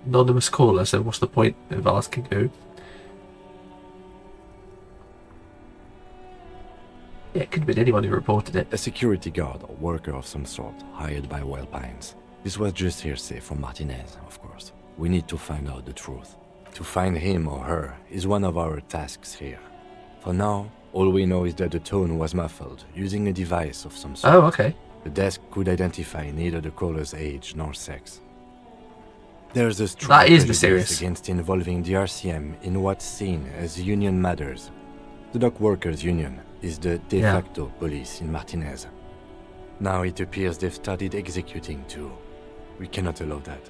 Anonymous caller, so what's the point of asking who? Yeah, it could have been anyone who reported it. A security guard or worker of some sort, hired by Wild Pines. This was just hearsay from Martinez, of course. We need to find out the truth. To find him or her is one of our tasks here. For now, all we know is that the tone was muffled, using a device of some sort. Oh, okay. The desk could identify neither the caller's age nor sex. There's a strong prejudice against involving the RCM in what's seen as union matters. The Dock Workers Union is the de facto police in Martinez. Now it appears they've started executing too. We cannot allow that.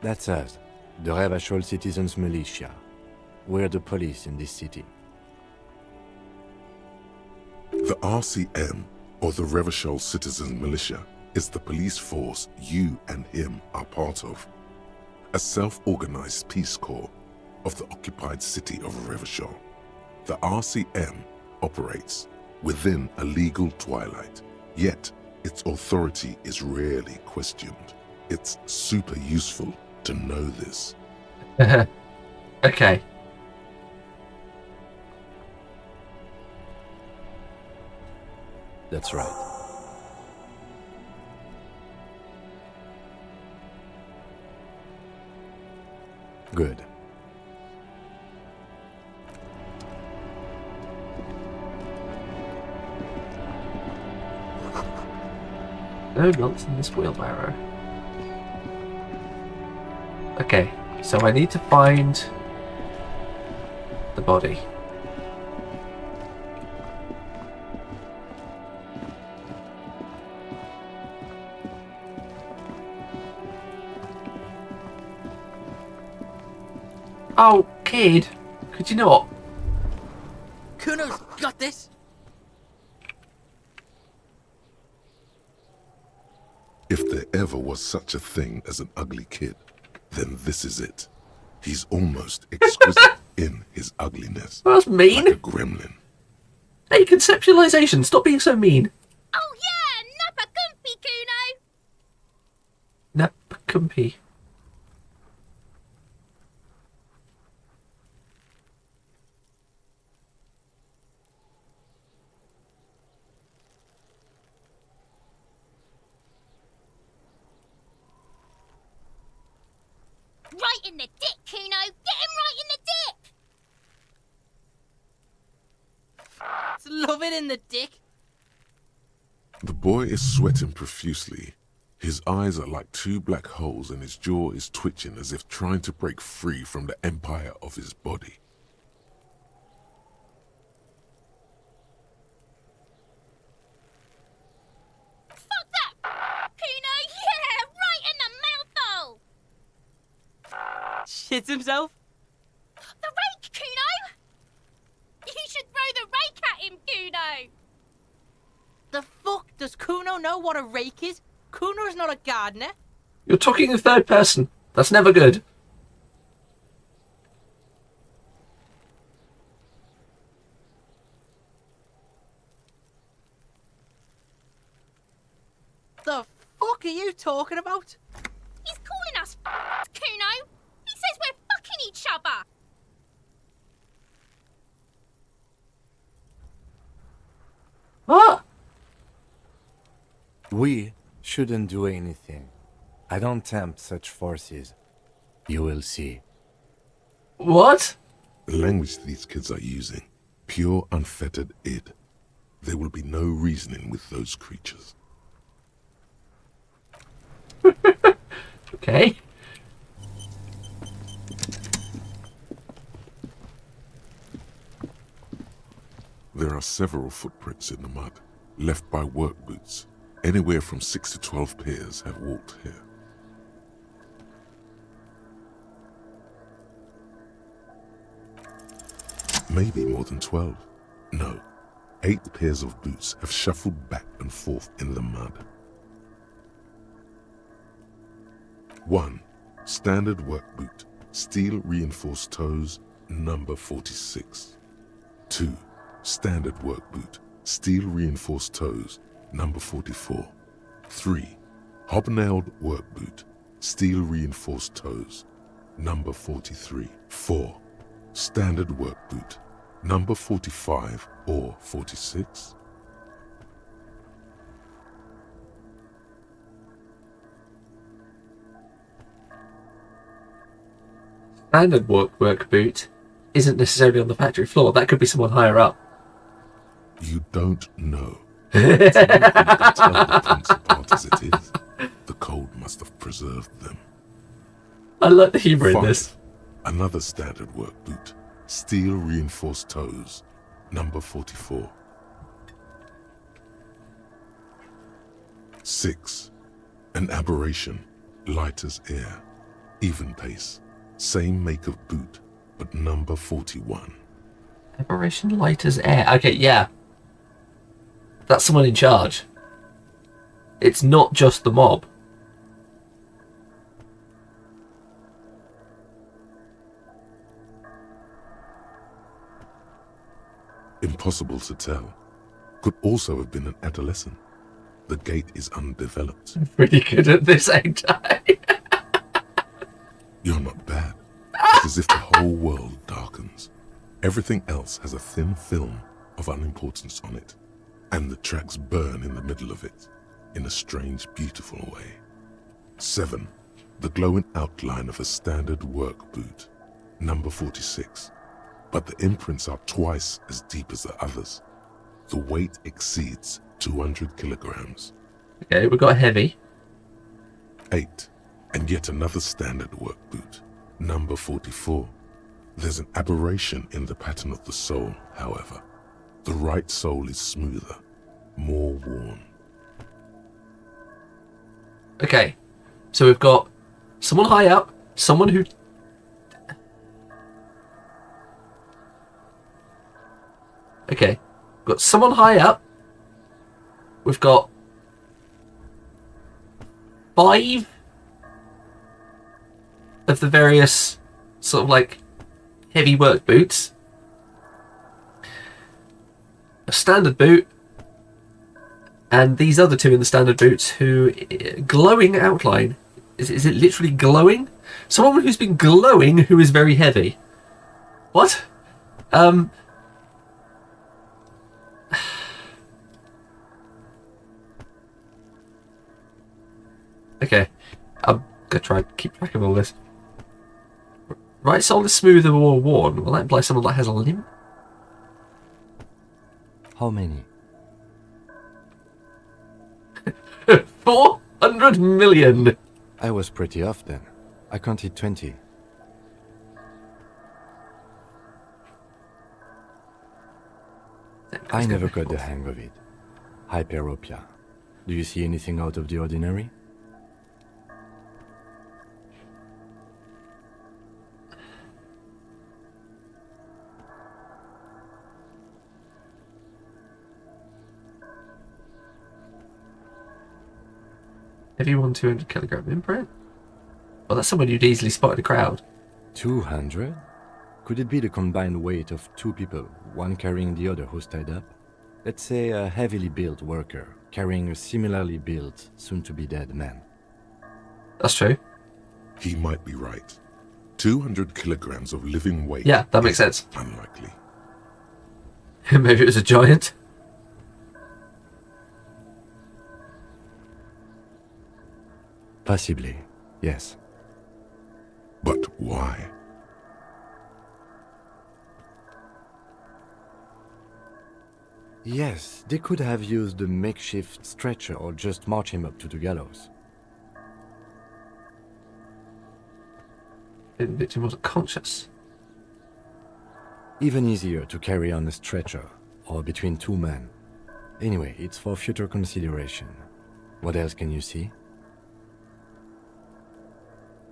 That's us, the Revachol Citizens Militia. We're the police in this city. The RCM, or the Revachol Citizen Militia, is the police force you and him are part of. A self-organized peace corps of the occupied city of Revachol. The RCM operates within a legal twilight, yet its authority is rarely questioned. It's super useful to know this. Okay. That's right. Good. No nuts in this wheelbarrow. Okay, so I need to find the body. Oh, kid, could you not? Kuno's got this. If there ever was such a thing as an ugly kid, then this is it. He's almost exquisite in his ugliness. Well, that's mean. Like a gremlin. Hey, conceptualization, stop being so mean. Oh yeah, Nappa Kumpy, Kuno! Napakumpy. Right in the dick, Kuno! Get him right in the dick! It's love it in the dick. The boy is sweating profusely. His eyes are like two black holes and his jaw is twitching as if trying to break free from the empire of his body. Fuck that! Kuno, yeah! Right in the mouthhole! Shits himself. The rake, Kuno! You should throw the rake at him, Kuno! The fuck does Kuno know what a rake is? Kuno's not a gardener. You're talking in third person. That's never good. The fuck are you talking about? He's calling us Kuno! He says we're fucking each other! What? We shouldn't do anything. I don't tempt such forces. You will see. What? The language these kids are using, pure unfettered id. There will be no reasoning with those creatures. Okay. There are several footprints in the mud, left by work boots. Anywhere from 6 to 12 pairs have walked here. Maybe more than 12. No, 8 pairs of boots have shuffled back and forth in the mud. 1. Standard work boot, steel reinforced toes, number 46. 2. Standard work boot, steel reinforced toes, number 44. 3. Hobnailed work boot, steel reinforced toes, number 43. 4. Standard work boot, number 45 or 46. Standard work boot isn't necessarily on the factory floor. That could be someone higher up. You don't know. It's not even tell the prints apart as it is. The cold must have preserved them. I like the humour in 5. this. Another standard work boot, steel reinforced toes, number 44. 6. An aberration, light as air, even pace, same make of boot, but number 41. Aberration light as air. Okay, yeah. That's someone in charge. It's not just the mob. Impossible to tell. Could also have been an adolescent. The gate is undeveloped. I'm pretty good at this, ain't I? You're not bad. It's as if the whole world darkens. Everything else has a thin film of unimportance on it, and the tracks burn in the middle of it, in a strange, beautiful way. 7. the glowing outline of a standard work boot, number 46. But the imprints are twice as deep as the others. The weight exceeds 200 kilograms. Okay, we've got a heavy. 8. And yet another standard work boot, number 44. There's an aberration in the pattern of the sole, however. The right sole is smoother, more worn. Okay, so we've got someone high up, someone who... Okay, we've got someone high up. We've got 5 of the various sort of like heavy work boots. A standard boot. And these other 2 in the standard boots who... Glowing outline. Is it literally glowing? Someone who's been glowing who is very heavy. What? Okay. I'm gonna try and keep track of all this. Right sole is smoother or worn. Well, that implies someone that has a limp. How many? 400 million! I was pretty off then. I counted 20. I never got the hang of it. Hyperopia. Do you see anything out of the ordinary? Heavy 200 kilogram imprint? Well, that's someone you'd easily spot in a crowd. 200? Could it be the combined weight of 2 people, one carrying the other who's tied up? Let's say a heavily built worker carrying a similarly built, soon-to-be-dead man. That's true. He might be right. 200 kilograms of living weight. Yeah, that makes sense. Unlikely. Maybe it was a giant. Possibly, yes. But why? Yes, they could have used a makeshift stretcher or just march him up to the gallows. The victim wasn't conscious. Even easier to carry on a stretcher, or between 2 men. Anyway, it's for future consideration. What else can you see?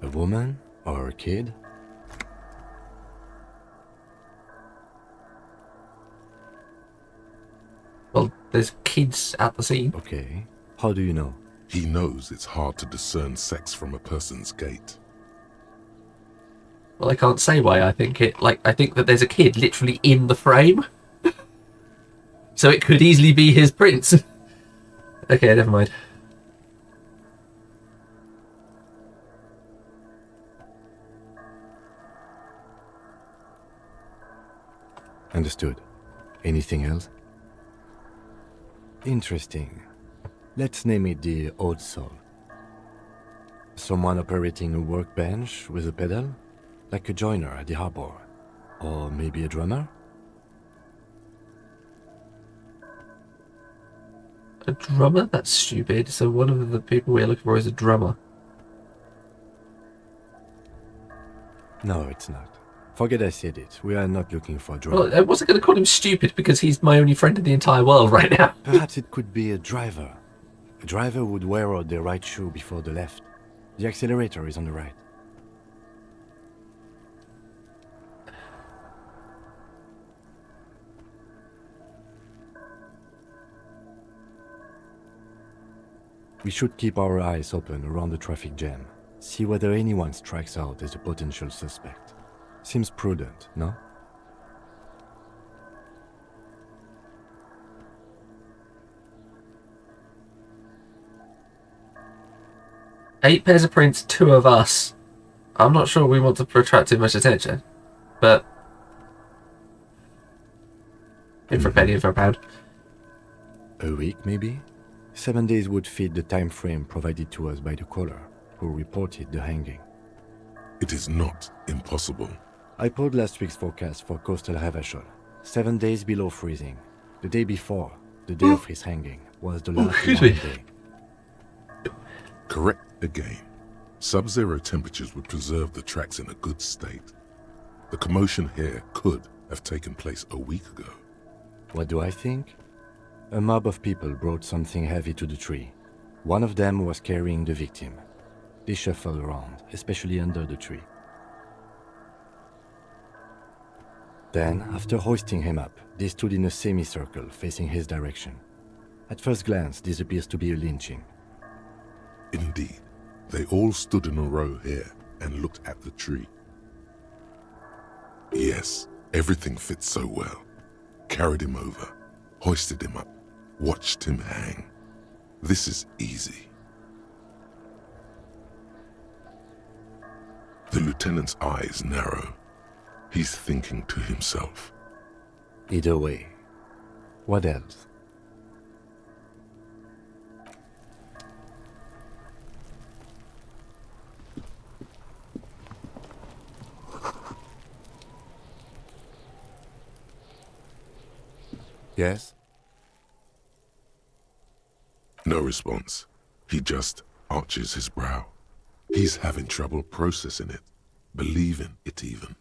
A woman? Or a kid? Well, there's kids at the scene. Okay. How do you know? He knows it's hard to discern sex from a person's gait. Well, I can't say why I think it. Like, I think that there's a kid literally in the frame. So it could easily be his prince. Okay, never mind. Understood. Anything else? Interesting. Let's name it the odd soul. Someone operating a workbench with a pedal? Like a joiner at the harbor. Or maybe a drummer? A drummer? That's stupid. So one of the people we're looking for is a drummer. No, it's not. Forget I said it. We are not looking for a drummer. Well, I wasn't going to call him stupid because he's my only friend in the entire world right now. Perhaps it could be a driver. A driver would wear out the right shoe before the left. The accelerator is on the right. We should keep our eyes open around the traffic jam. See whether anyone strikes out as a potential suspect. Seems prudent, no? Eight pairs of prints, 2 of us. I'm not sure we want to attract too much attention, but in for a penny, in for a pound. A week, maybe? 7 days would fit the time frame provided to us by the caller. who reported the hanging. It is not impossible. I pulled last week's forecast for coastal Havashol. 7 days below freezing. The day before, the day of his hanging, was the last warm day. Correct again. Sub-zero temperatures would preserve the tracks in a good state. The commotion here could have taken place a week ago. What do I think? A mob of people brought something heavy to the tree. One of them was carrying the victim. They shuffled around, especially under the tree. Then, after hoisting him up, they stood in a semicircle facing his direction. At first glance, this appears to be a lynching. Indeed, they all stood in a row here and looked at the tree. Yes, everything fits so well. Carried him over, hoisted him up, watched him hang. This is easy. The lieutenant's eyes narrow. He's thinking to himself. Either way, what else? Yes? No response. He just arches his brow. He's having trouble processing it, believing it even.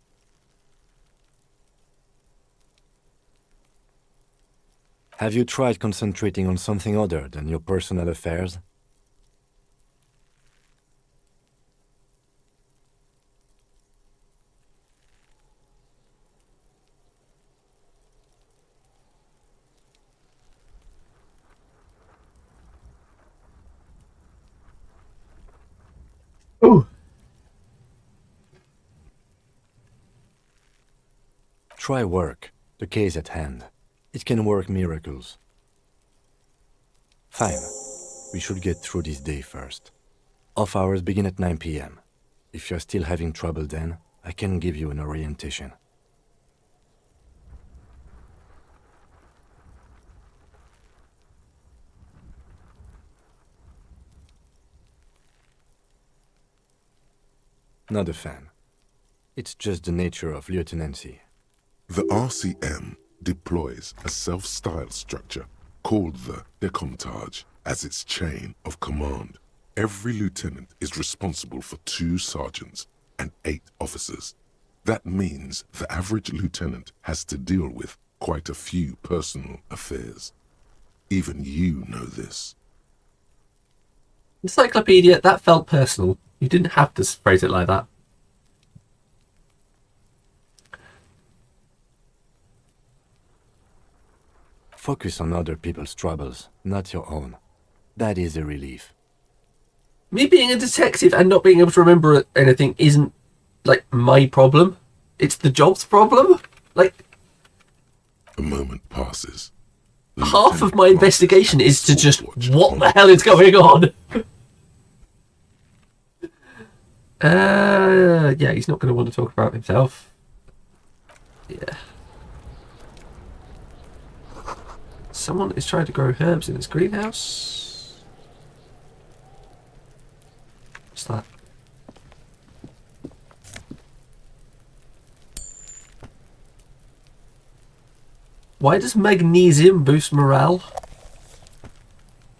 Have you tried concentrating on something other than your personal affairs? Ooh. Try work, the case at hand. It can work miracles. Fine. We should get through this day first. Off hours begin at 9 p.m. If you're still having trouble then, I can give you an orientation. Not a fan. It's just the nature of lieutenancy. The RCM deploys a self-styled structure called the Decomptage as its chain of command. Every lieutenant is responsible for 2 sergeants and 8 officers. That means the average lieutenant has to deal with quite a few personal affairs. Even you know this. Encyclopedia, that felt personal. You didn't have to phrase it like that. Focus on other people's troubles, not your own. That is a relief. Me being a detective and not being able to remember anything isn't, like, my problem. It's the job's problem. Like, A moment passes. half of my Lieutenant investigation marches is to just, stopwatch what on the hell is going on? Yeah, he's not going to want to talk about himself. Yeah. Someone is trying to grow herbs in his greenhouse. What's that? Why does magnesium boost morale?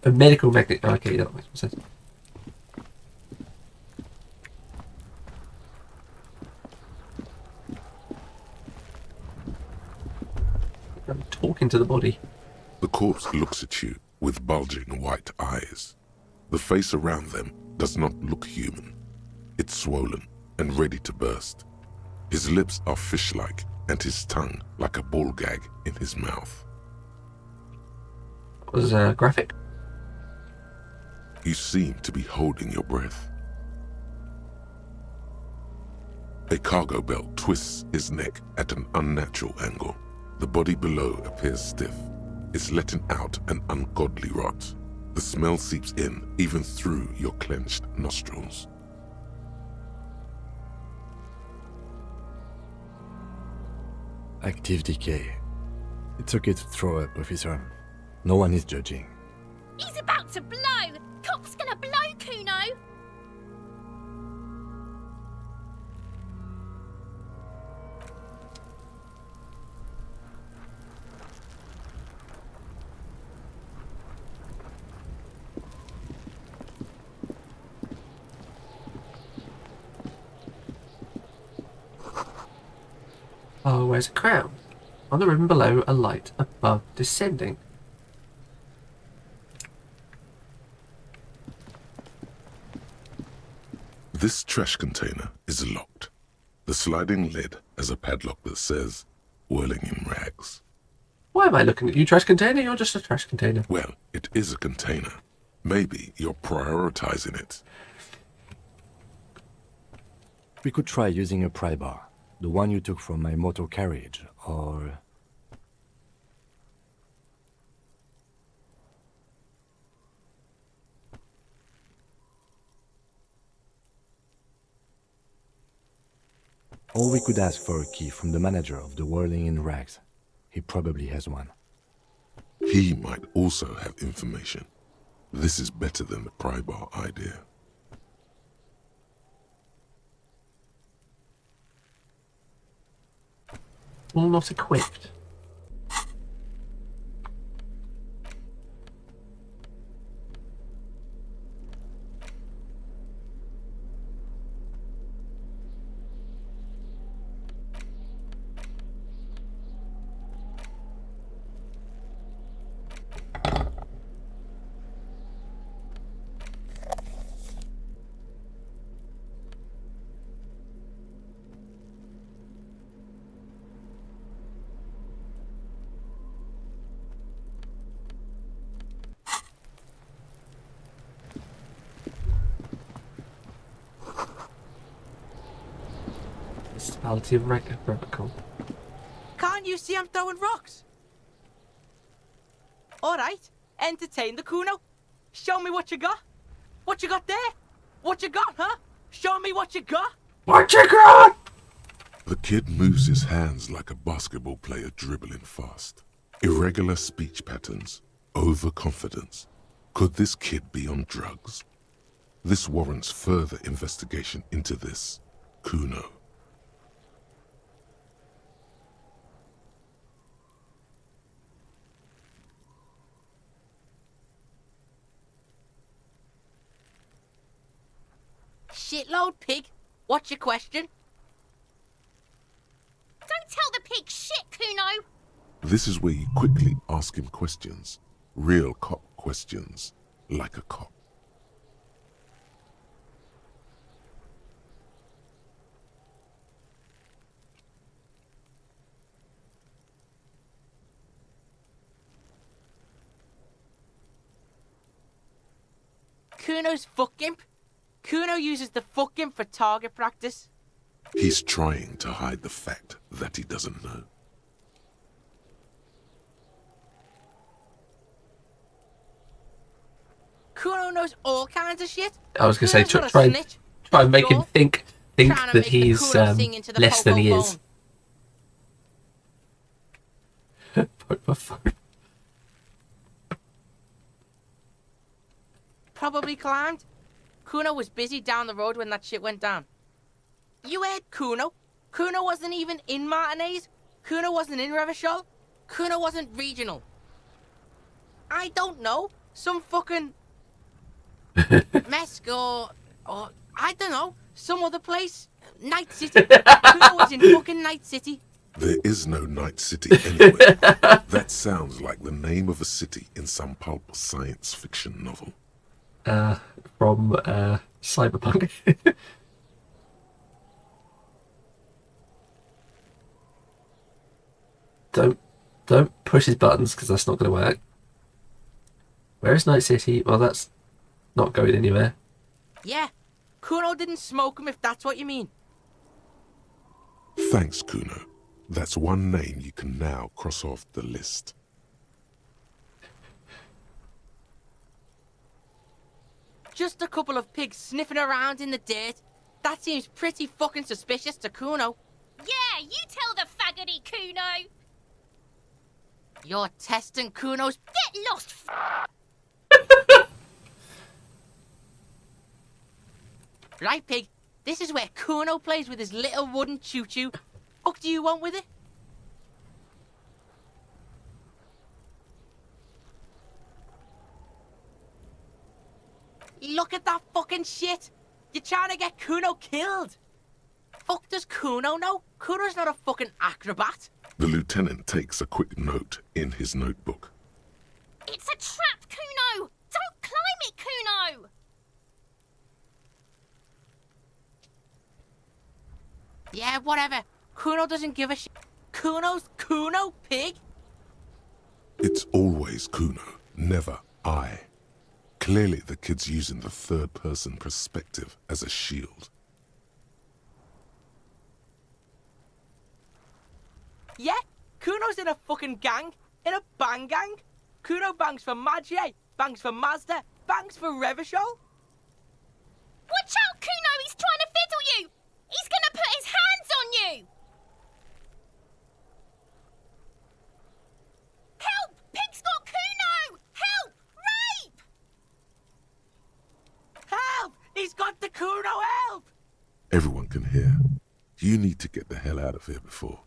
A medical magnesium. Okay, that makes more sense. I'm talking to the body. The corpse looks at you with bulging white eyes. The face around them does not look human. It's swollen and ready to burst. His lips are fish-like and his tongue like a ball gag in his mouth. Was graphic. You seem to be holding your breath. A cargo belt twists his neck at an unnatural angle. The body below appears stiff. It's letting out an ungodly rot. The smell seeps in, even through your clenched nostrils. Active decay. It's okay to throw up, officer. No one is judging. He's about to blow! Cop's gonna blow, Kuno! Oh, where's a crown? On the ribbon below, a light above descending. This trash container is locked. The sliding lid has a padlock that says, whirling in rags. Why am I looking at you, trash container? You're just a trash container. Well, it is a container. Maybe you're prioritizing it. We could try using a pry bar, the one you took from my motor carriage, or... Or we could ask for a key from the manager of the Whirling in Rags. He probably has one. He might also have information. This is better than the pry bar idea. All not equipped. Municipality of Revical. Can't you see I'm throwing rocks? Alright, entertain the Kuno. Show me what you got. What you got there? What you got, huh? Show me what you got. What you got? The kid moves his hands like a basketball player dribbling fast. Irregular speech patterns. Overconfidence. Could this kid be on drugs? This warrants further investigation into this Kuno. Shitload pig. What's your question? Don't tell the pig shit, Kuno! This is where you quickly ask him questions. Real cop questions. Like a cop. Kuno's fuck imp. Kuno uses the fuck imp for target practice. He's trying to hide the fact that he doesn't know. Kuno knows all kinds of shit. I was going to say, Kuno's try not a snitch. and make him Sure. think Trying to that make the he's Kuno sing into the less than he popo is. Popo phone. Probably climbed. Kuno was busy down the road when that shit went down. You heard Kuno? Kuno wasn't even in Martinez. Kuno wasn't in Revachol. Kuno wasn't regional. I don't know. Some fucking... Mesk or I don't know. Some other place. Night City. Kuno was in fucking Night City. There is no Night City anywhere. That sounds like the name of a city in some pulp science fiction novel. From Cyberpunk. Don't push his buttons because that's not going to work. Where is Night City? Well, that's not going anywhere. Yeah. Kuno didn't smoke him if that's what you mean. Thanks, Kuno. That's one name you can now cross off the list. Just a couple of pigs sniffing around in the dirt. That seems pretty fucking suspicious to Kuno. Yeah, you tell the faggoty, Kuno! You're testing Kuno's... Get lost, Right, pig. This is where Kuno plays with his little wooden choo-choo. Fuck do you want with it? Look at that fucking shit! You're trying to get Kuno killed! fuck does Kuno know? Kuno's not a fucking acrobat. The lieutenant takes a quick note in his notebook. It's a trap, Kuno! Don't climb it, Kuno! Yeah, whatever. Kuno doesn't give a shit. Kuno's Kuno, pig. It's always Kuno, never I. Clearly the kid's using the third-person perspective as a shield. Yeah, Kuno's in a fucking gang. In a bang gang. Kuno bangs for Magie, bangs for Mazda, bangs for Revachol. Watch out, Kuno! He's trying to fiddle you! He's gonna put his hands on you! Help! Pig's got Kuno! Help! Rape! Help! He's got the Kuno, help! Everyone can hear. You need to get the hell out of here before.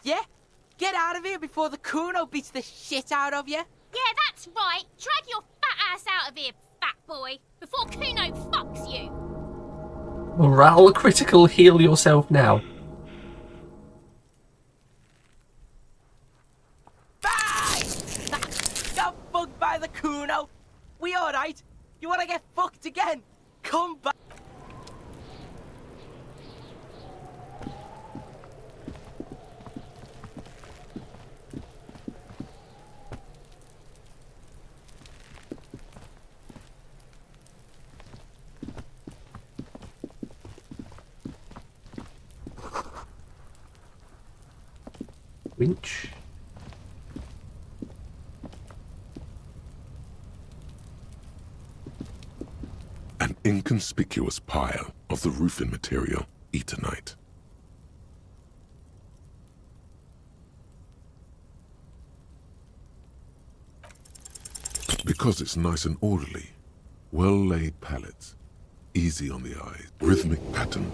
Yeah? Get out of here before the Kuno beats the shit out of you. Yeah, that's right. Drag your fat ass out of here, fat boy, before Kuno fucks you. Morale critical, heal yourself now. Bye! Got fucked by the Kuno. We alright? You wanna get fucked again? Come back. Winch. An inconspicuous pile of the roofing material, Eternite. Because it's nice and orderly, well-laid pallets, easy on the eye, rhythmic pattern,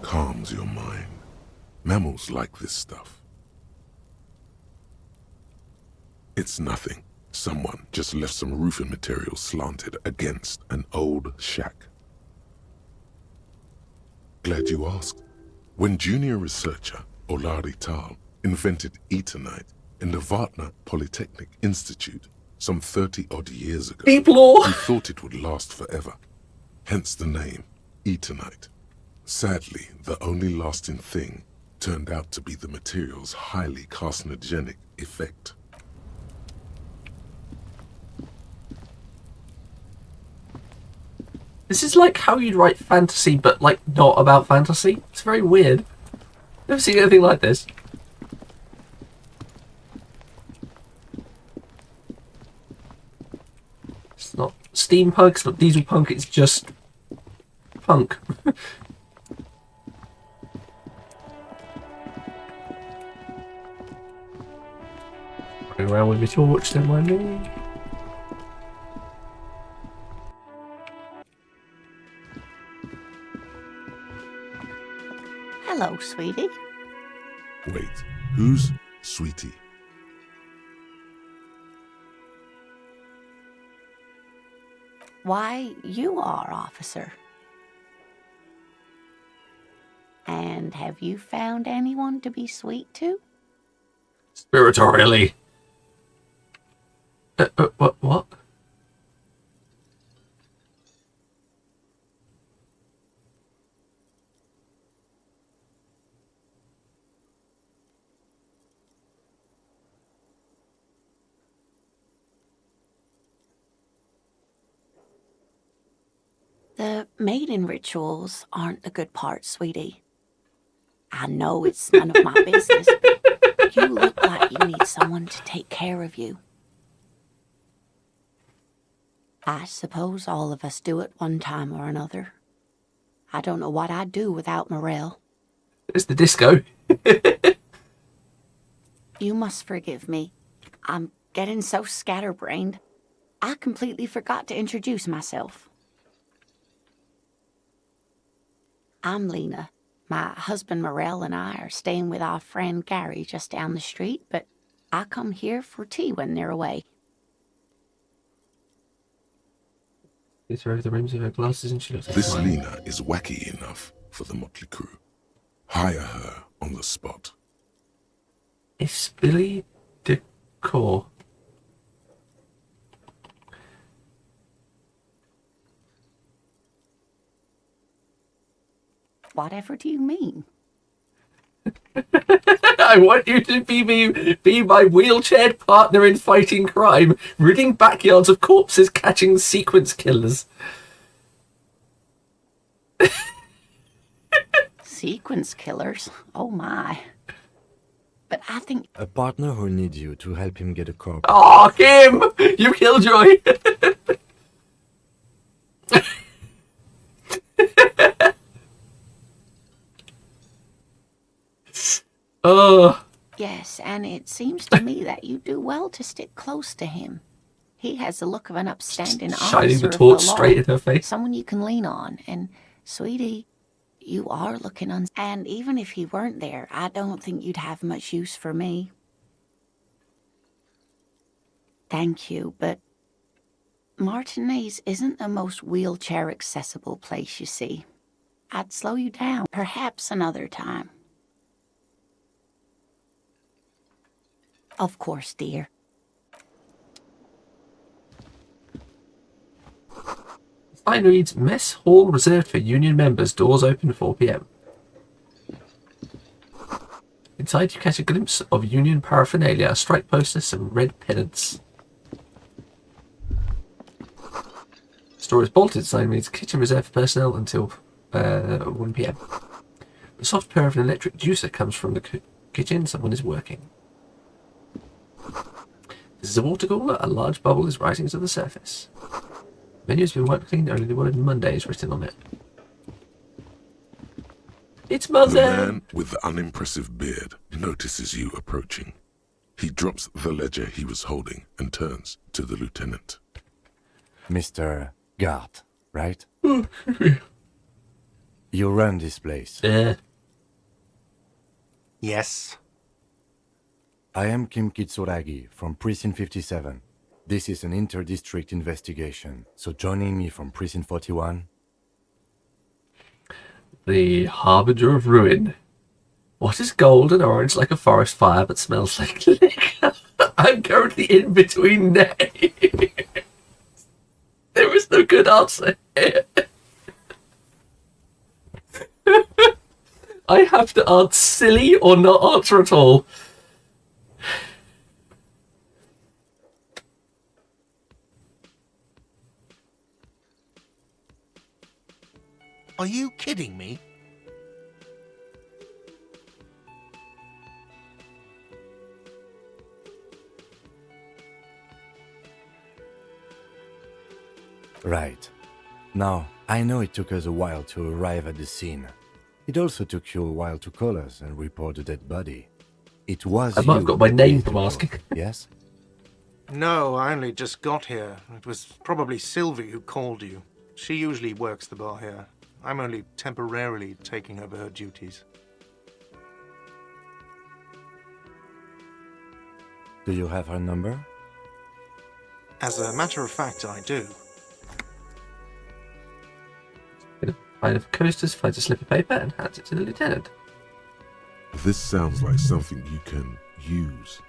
calms your mind. Mammals like this stuff. It's nothing. Someone just left some roofing material slanted against an old shack. Glad you asked. When junior researcher Olari Tal invented Eternite in the Vartna Polytechnic Institute some 30-odd years ago, he thought it would last forever. Hence the name, Eternite. Sadly, the only lasting thing turned out to be the material's highly carcinogenic effect. This is like how you'd write fantasy, but like not about fantasy. It's very weird. Never seen anything like this. It's not steampunk, it's not diesel punk, it's just punk. Running around with my torch, don't mind me. Hello, sweetie. Wait, who's Sweetie? Why, you are, officer. And have you found anyone to be sweet to? Spiritorially. What? The mating rituals aren't the good part, sweetie. I know it's none of my business, but you look like you need someone to take care of you. I suppose all of us do it one time or another. I don't know what I'd do without Morel. It's the disco. You must forgive me. I'm getting so scatterbrained. I completely forgot to introduce myself. I'm Lena. My husband Morel and I are staying with our friend Gary just down the street, but I come here for tea when they're away. It's her over the rims of her glasses and she looks like This a smile. Lena is wacky enough for the motley crew. Hire her on the spot. It's Billy Decor. Whatever do you mean? I want you to be my wheelchaired partner in fighting crime, ridding backyards of corpses, catching sequence killers. Sequence killers? Oh my. But I think... A partner who needs you to help him get a corpse. Oh, Kim! You killjoy! Oh. Yes, and it seems to me that you do well to stick close to him. He has the look of an upstanding Shining officer the torch of the law, straight in her face. someone you can lean on. And, sweetie, you are looking and even if he weren't there, I don't think you'd have much use for me. Thank you, but Martinez isn't the most wheelchair-accessible place, you see. I'd slow you down, perhaps another time. Of course, dear. Sign reads, Mess Hall reserved for union members, doors open 4 p.m. Inside you catch a glimpse of union paraphernalia, a strike poster, some red pennants. Store is bolted, sign reads, kitchen reserved for personnel until 1 p.m. The soft purr of an electric juicer comes from the kitchen, someone is working. This is a water cooler, a large bubble is rising to the surface. Menu has been wiped clean, only the word Monday is written on it. It's The Monday! man with the unimpressive beard notices you approaching. He drops the ledger he was holding and turns to the lieutenant. Mr. Gart, right? You run this place. Yes. I am Kim Kitsuragi from Precinct 57. This is an inter-district investigation, so joining me from Precinct 41... The Harbinger of Ruin. What is gold and orange like a forest fire but smells like liquor? I'm currently in between names. There is no good answer here. I have to answer silly or not answer at all. Are you kidding me? Right. Now, I know it took us a while to arrive at the scene. It also took you a while to call us and report the dead body. It was I might have got my name from asking. Yes? No, I only just got here. It was probably Sylvie who called you. She usually works the bar here. I'm only temporarily taking over her duties. Do you have her number? As a matter of fact, I do. Pile of coasters, finds a slip of paper and hands it to the lieutenant. This sounds like something you can use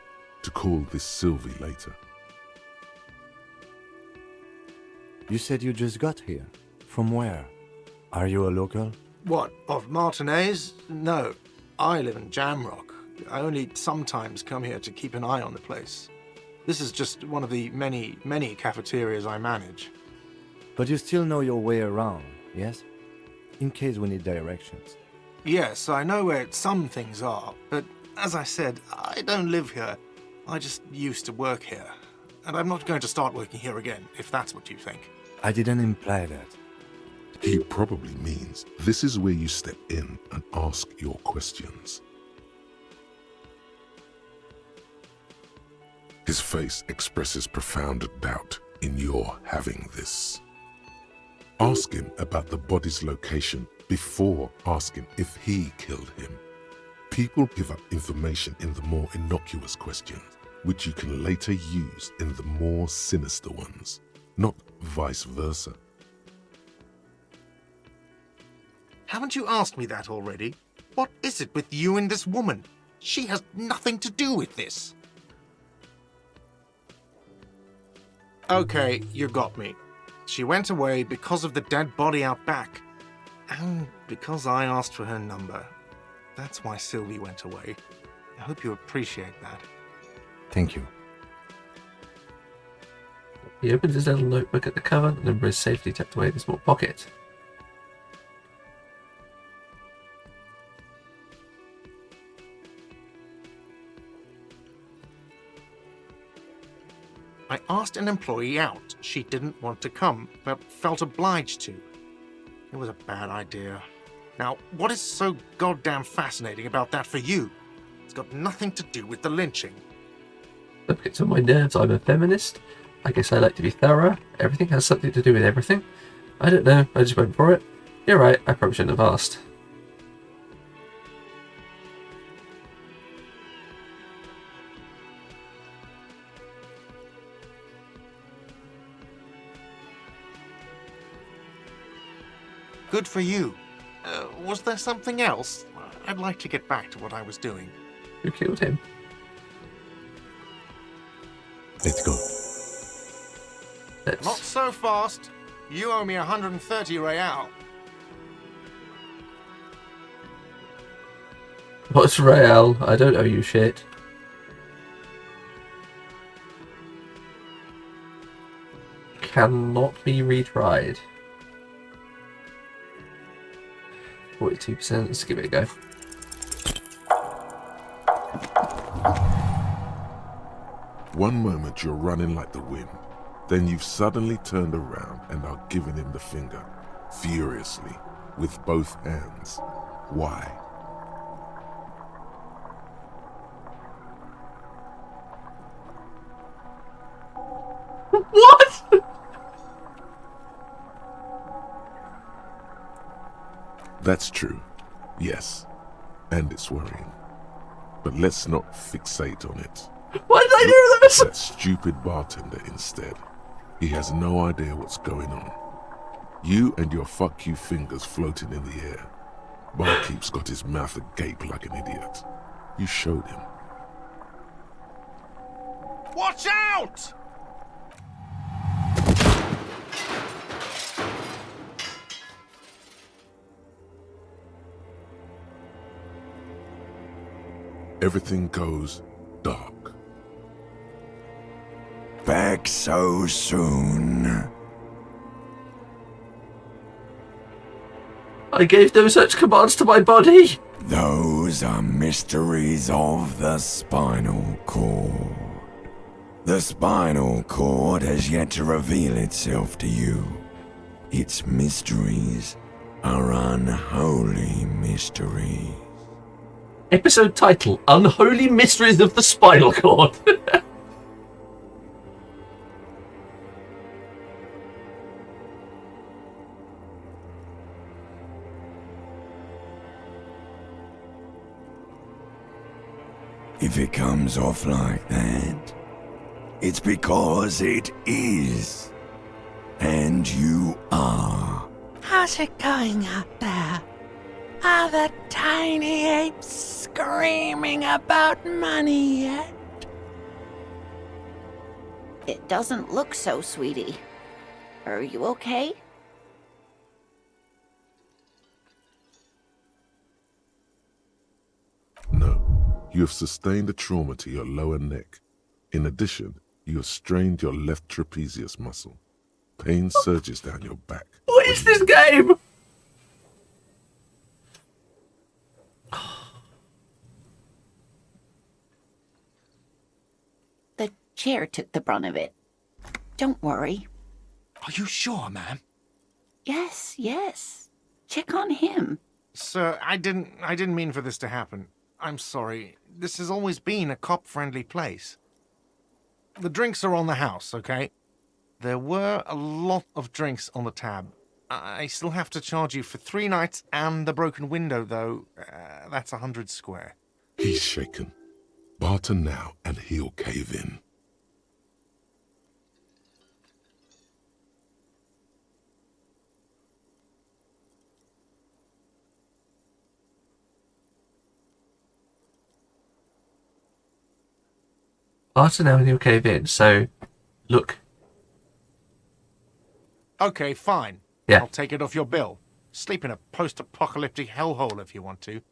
to call this Sylvie later. You said you just got here. From where? Are you a local? What, of Martinez? No, I live in Jamrock. I only sometimes come here to keep an eye on the place. This is just one of the many, many cafeterias I manage. But you still know your way around, yes? In case we need directions. Yes, I know where some things are, but as I said, I don't live here. I just used to work here. And I'm not going to start working here again, if that's what you think. I didn't imply that. He probably means this is where you step in and ask your questions. His face expresses profound doubt in your having this. Ask him about the body's location before asking if he killed him. People give up information in the more innocuous questions, which you can later use in the more sinister ones, not vice versa. Haven't you asked me that already? What is it with you and this woman? She has nothing to do with this. Okay, you got me. She went away because of the dead body out back. And because I asked for her number. That's why Sylvie went away. I hope you appreciate that. Thank you. He opens his little notebook at the cover. The number is safely tucked away in a small pocket. I asked an employee out. She didn't want to come, but felt obliged to. It was a bad idea. Now, what is so goddamn fascinating about that for you? It's got nothing to do with the lynching. Look, it's on my nerves. I'm a feminist. I guess I like to be thorough. Everything has something to do with everything. I don't know. I just went for it. You're right. I probably shouldn't have asked. Good for you. Was there something else? I'd like to get back to what I was doing. Who killed him? Let's go. Not so fast. You owe me 130 real. What's real? I don't owe you shit. Cannot be retried. 42%. Let's give it a go. One moment you're running like the wind, then you've suddenly turned around and are giving him the finger, furiously, with both hands. Why? What? That's true, yes, and it's worrying. But let's not fixate on it. Why did I do this? That stupid bartender instead. He has no idea what's going on. You and your fuck you fingers floating in the air. Barkeep's got his mouth agape like an idiot. You showed him. Watch out! Everything goes dark. Back so soon. I gave no such commands to my body. Those are mysteries of the spinal cord. The spinal cord has yet to reveal itself to you. Its mysteries are unholy mysteries. Episode title: Unholy Mysteries of the Spinal Cord. If it comes off like that, it's because it is. And you are. How's it going out there? Are the tiny apes screaming about money yet? It doesn't look so, sweetie. Are you okay? No, you have sustained a trauma to your lower neck. In addition, you have strained your left trapezius muscle. Pain surges down your back. What is this game? The chair took the brunt of it. Don't worry. Are you sure, ma'am? Yes. Check on him. Sir, I didn't mean for this to happen. I'm sorry. This has always been a cop-friendly place. The drinks are on the house, okay? There were a lot of drinks on the tab. I still have to charge you for 3 nights and the broken window, though. That's 100 square. He's shaken. Barter now and he'll cave in. Barter now and he'll cave in. So, look. Okay, fine. Yeah. I'll take it off your bill. Sleep in a post-apocalyptic hellhole if you want to.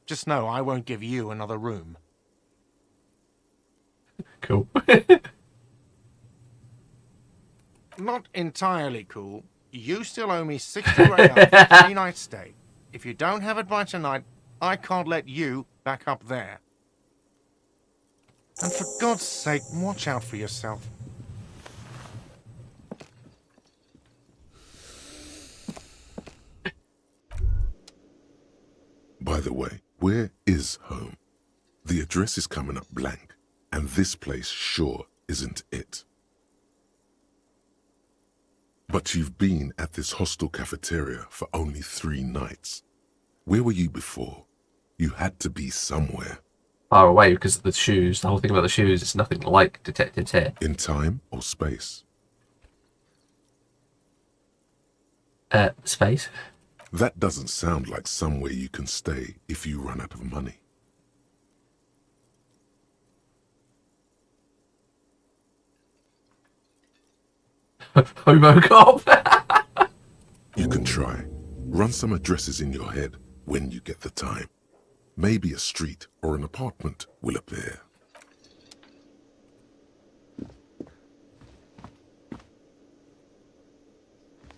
Just know I won't give you another room. Cool. Not entirely cool. You still owe me 60 Ray up for a 3-night stay. If you don't have it by tonight, I can't let you back up there. And for God's sake, watch out for yourself. By the way, where is home? The address is coming up blank, and this place sure isn't it. But you've been at this hostel cafeteria for only 3 nights. Where were you before? You had to be somewhere. Far away because of the shoes. The whole thing about the shoes is nothing like detectives here. In time or space? Space. That doesn't sound like somewhere you can stay if you run out of money. Homo cop. You can try. Run some addresses in your head when you get the time. Maybe a street or an apartment will appear.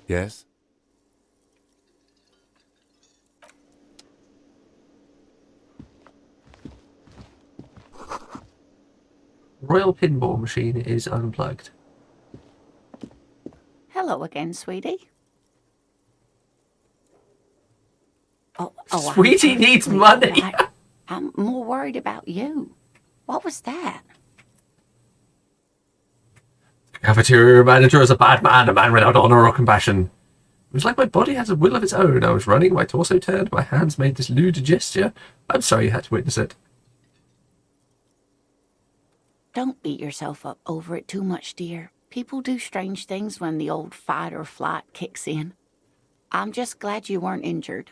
Yes? Royal pinball machine is unplugged. Hello again, sweetie. Sweetie needs money. I'm more worried about you. What was that? The cafeteria manager is a bad man, a man without honor or compassion. It was like my body has a will of its own. I was running, my torso turned, my hands made this lewd gesture. I'm sorry you had to witness it. Don't beat yourself up over it too much, dear. People do strange things when the old fight or flight kicks in. I'm just glad you weren't injured.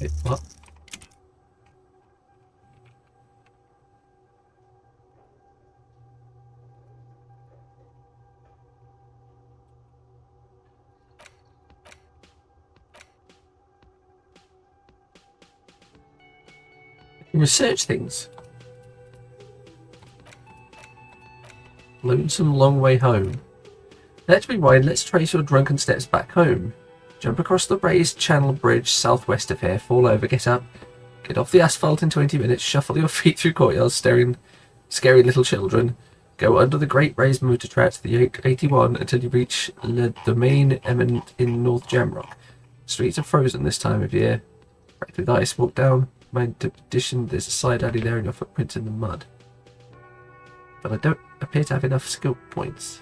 Wait, what? I can research things. Lonesome long way home. Let's rewind, let's trace your drunken steps back home. Jump across the raised channel bridge southwest of here, fall over, get up, get off the asphalt in 20 minutes, shuffle your feet through courtyards, staring scary little children, go under the great raised motor track to the 81 until you reach Le Domaine Eminent in North Jamrock. Streets are frozen this time of year. Right through the ice, walk down. My addition, there's a side alley there and your footprints in the mud. But I don't appear to have enough skill points.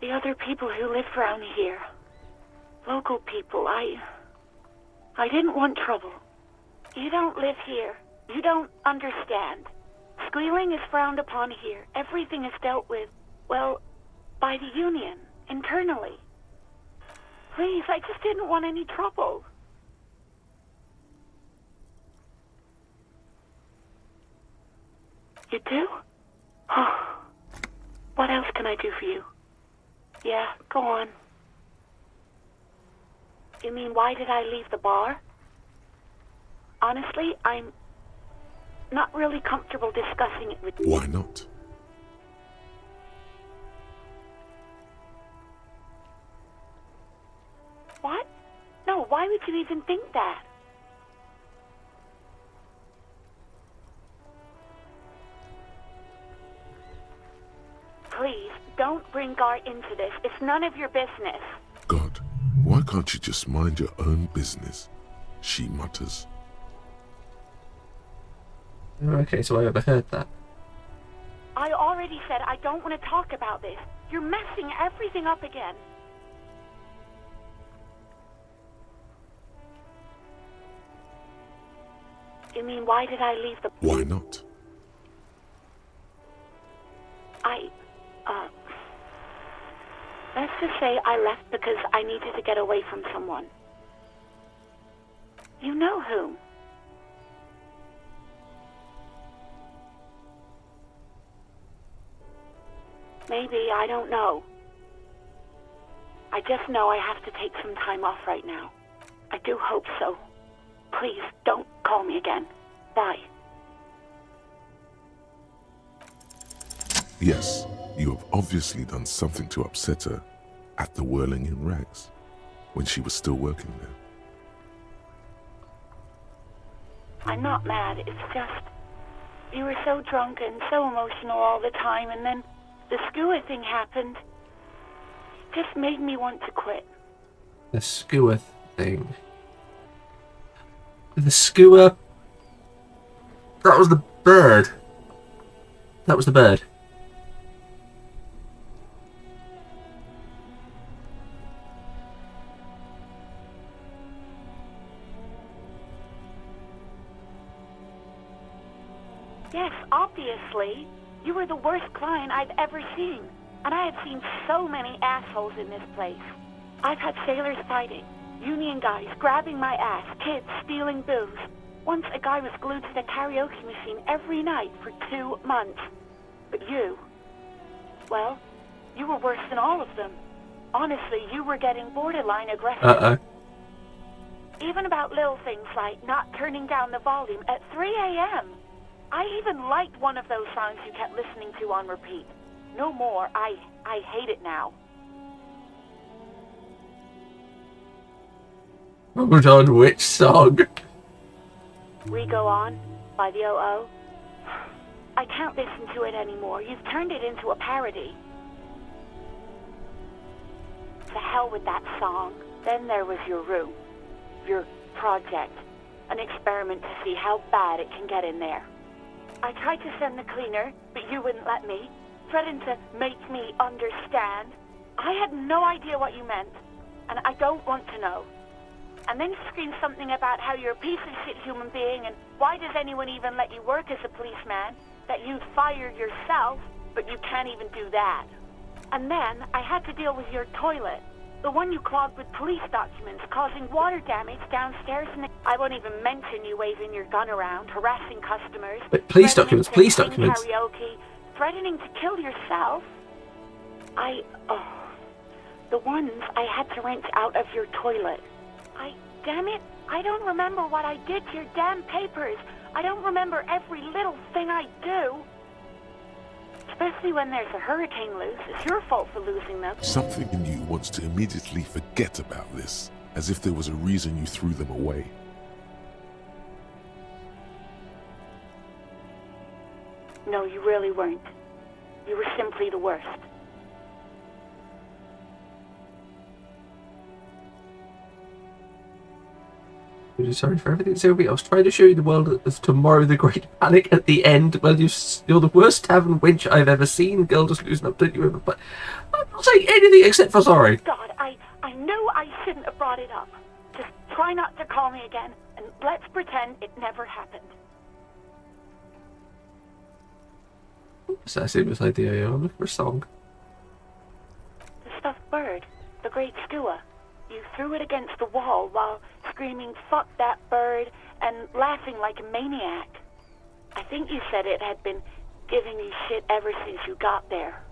The other people who live around here. Local people. I didn't want trouble. You don't live here. You don't understand. Squealing is frowned upon here. Everything is dealt with, well, by the union, internally. Please, I just didn't want any trouble. You do? Oh. What else can I do for you? Yeah, go on. You mean, why did I leave the bar? Honestly, I'm not really comfortable discussing it with you. Why not? What? No, why would you even think that? Please, don't bring Gar into this. It's none of your business. God, why can't you just mind your own business? She mutters. Okay, so I overheard that. I already said I don't want to talk about this. You're messing everything up again. You mean, why did I leave the... Why not? Let's just say I left because I needed to get away from someone. You know whom? Maybe, I don't know. I just know I have to take some time off right now. I do hope so. Please, don't call me again. Bye. Yes, you have obviously done something to upset her at the Whirling in Rags when she was still working there. I'm not mad, it's just... You were so drunk and so emotional all the time, and then the skewer thing happened. It just made me want to quit. The skewer thing. The skewer... That was the bird. That was the bird. Yes, obviously. You were the worst client I've ever seen. And I have seen so many assholes in this place. I've had sailors fighting, union guys grabbing my ass, kids stealing booze. Once a guy was glued to the karaoke machine every night for 2 months. But you, well, you were worse than all of them. Honestly, you were getting borderline aggressive. Uh-oh. Even about little things like not turning down the volume at 3 a.m. I even liked one of those songs you kept listening to on repeat. No more. I hate it now. Hold on, which song? We Go On by the O.O. I can't listen to it anymore. You've turned it into a parody. To hell with that song. Then there was your room. Your project. An experiment to see how bad it can get in there. I tried to send the cleaner, but you wouldn't let me. Threatened to make me understand. I had no idea what you meant, and I don't want to know. And then you screamed something about how you're a piece of shit human being, and why does anyone even let you work as a policeman? That you'd fire yourself, but you can't even do that. And then I had to deal with your toilet. The one you clogged with police documents, causing water damage downstairs. I won't even mention you waving your gun around, harassing customers. But police documents, police sing documents. Karaoke, threatening to kill yourself. The ones I had to wrench out of your toilet. Damn it, I don't remember what I did to your damn papers. I don't remember every little thing I do. Especially when there's a hurricane loose. It's your fault for losing them. Something in you wants to immediately forget about this, as if there was a reason you threw them away. No, you really weren't. You were simply the worst. Really sorry for everything, Sylvie. I was trying to show you the world of tomorrow, the great panic at the end. Well, you're the worst tavern wench I've ever seen. Girl, just losing up, don't you ever... But I'm not saying anything except for sorry. God, I know I shouldn't have brought it up. Just try not to call me again, and let's pretend it never happened. Sassy beside the AO. I'm looking for a song. The stuffed bird, the great skua. You threw it against the wall while screaming, "Fuck that bird," and laughing like a maniac. I think you said it had been giving you shit ever since you got there.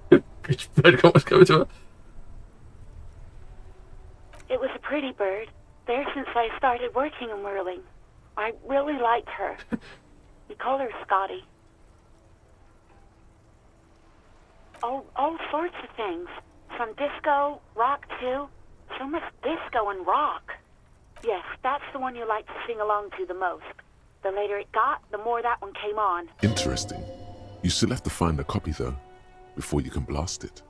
Which bird was coming to her? It was a pretty bird, there since I started working in whirling. I really liked her. We call her Scotty. All sorts of things. Some disco, rock too. So much disco and rock. Yes, that's the one you like to sing along to the most. The later it got, the more that one came on. Interesting. You still have to find a copy though, before you can blast it.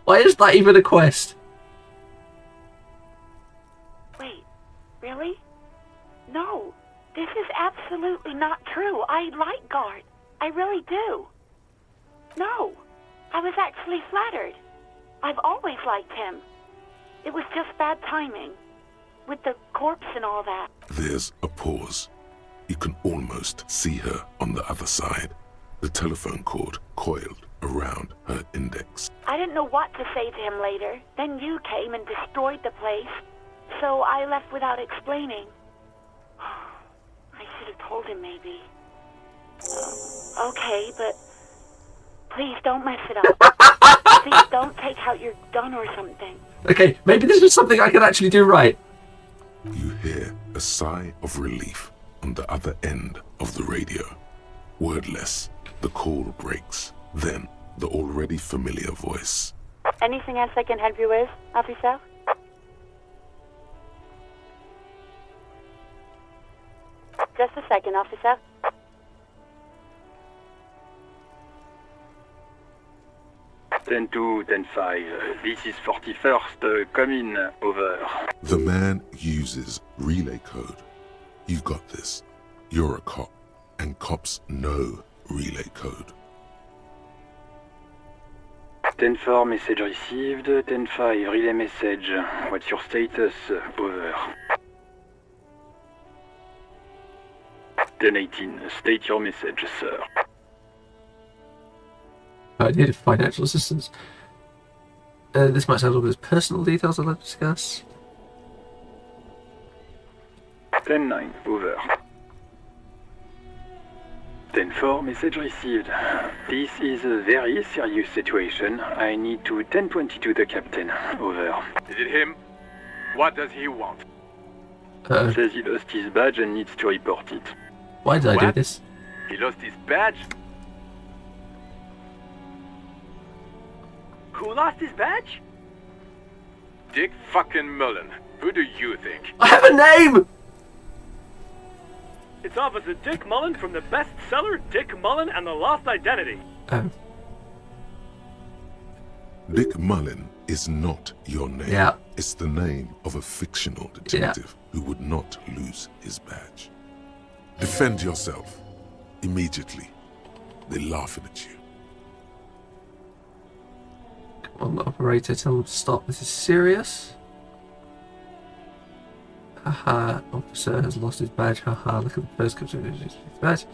Why is that even a quest? Wait, really? No, this is absolutely not true. I like Guard. I really do. No, I was actually flattered. I've always liked him. It was just bad timing. With the corpse and all that. There's a pause. You can almost see her on the other side. The telephone cord coiled around her index. I didn't know what to say to him later. Then you came and destroyed the place. So I left without explaining. I should have told him maybe. Okay, but please don't mess it up. Please don't take out your gun or something. Okay, maybe this is something I can actually do right. You hear a sigh of relief on the other end of the radio. Wordless, the call breaks. Then, the already familiar voice. Anything else I can help you with, officer? Just a second, officer. 10-2, 10-5. This is 41st. Come in. Over. The man uses relay code. You got this. You're a cop, and cops know relay code. 10-4, message received. 10-5, relay message. What's your status? Over. 10-18, state your message, sir. I needed financial assistance. This might sound like there's personal details I'd like to discuss. 10-9, over. 10-4, message received. This is a very serious situation. I need to 10-22 the captain. Over. Is it him? What does he want? Says he lost his badge and needs to report it. Why did I do this? He lost his badge? Who lost his badge? Dick fucking Mullen. Who do you think? I have a name! It's Officer Dick Mullen from the bestseller Dick Mullen and the Lost Identity. Oh. Dick Mullen is not your name. Yeah. It's the name of a fictional detective who would not lose his badge. Defend yourself. Immediately. They're laughing at you. Come on, operator, tell them to stop. This is serious. Haha, officer has lost his badge. Haha, look at the first comes with his badge.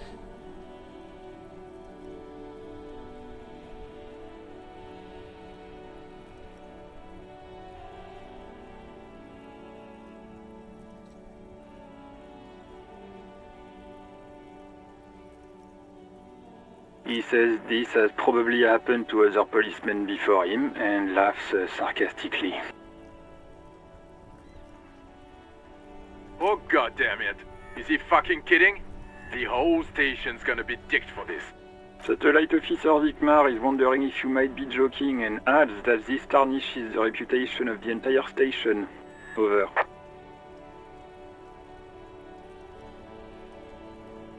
He says this has probably happened to other policemen before him and laughs sarcastically. Oh goddamn it! Is he fucking kidding? The whole station's gonna be dicked for this. Satellite Officer Vikmar is wondering if you might be joking and adds that this tarnishes the reputation of the entire station. Over.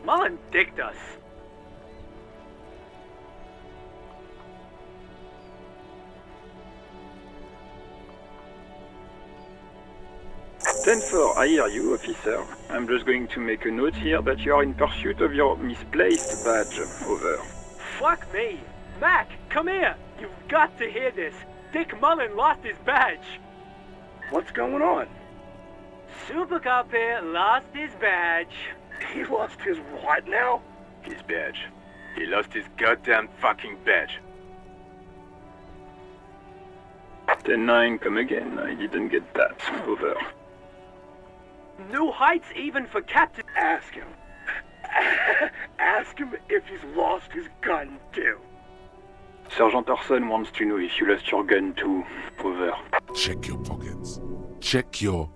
Mullen dicked us. 10-4, I hear you, officer. I'm just going to make a note here that you are in pursuit of your misplaced badge. Over. Fuck me! Mac, come here! You've got to hear this. Dick Mullen lost his badge. What's going on? Super Cop here lost his badge. He lost his what now? His badge. He lost his goddamn fucking badge. 10-9, come again. I didn't get that. Over. New heights even for Captain. Ask him. Ask him if he's lost his gun too. Sergeant Orson wants to know if you lost your gun too. Over. Check your pockets. Check your...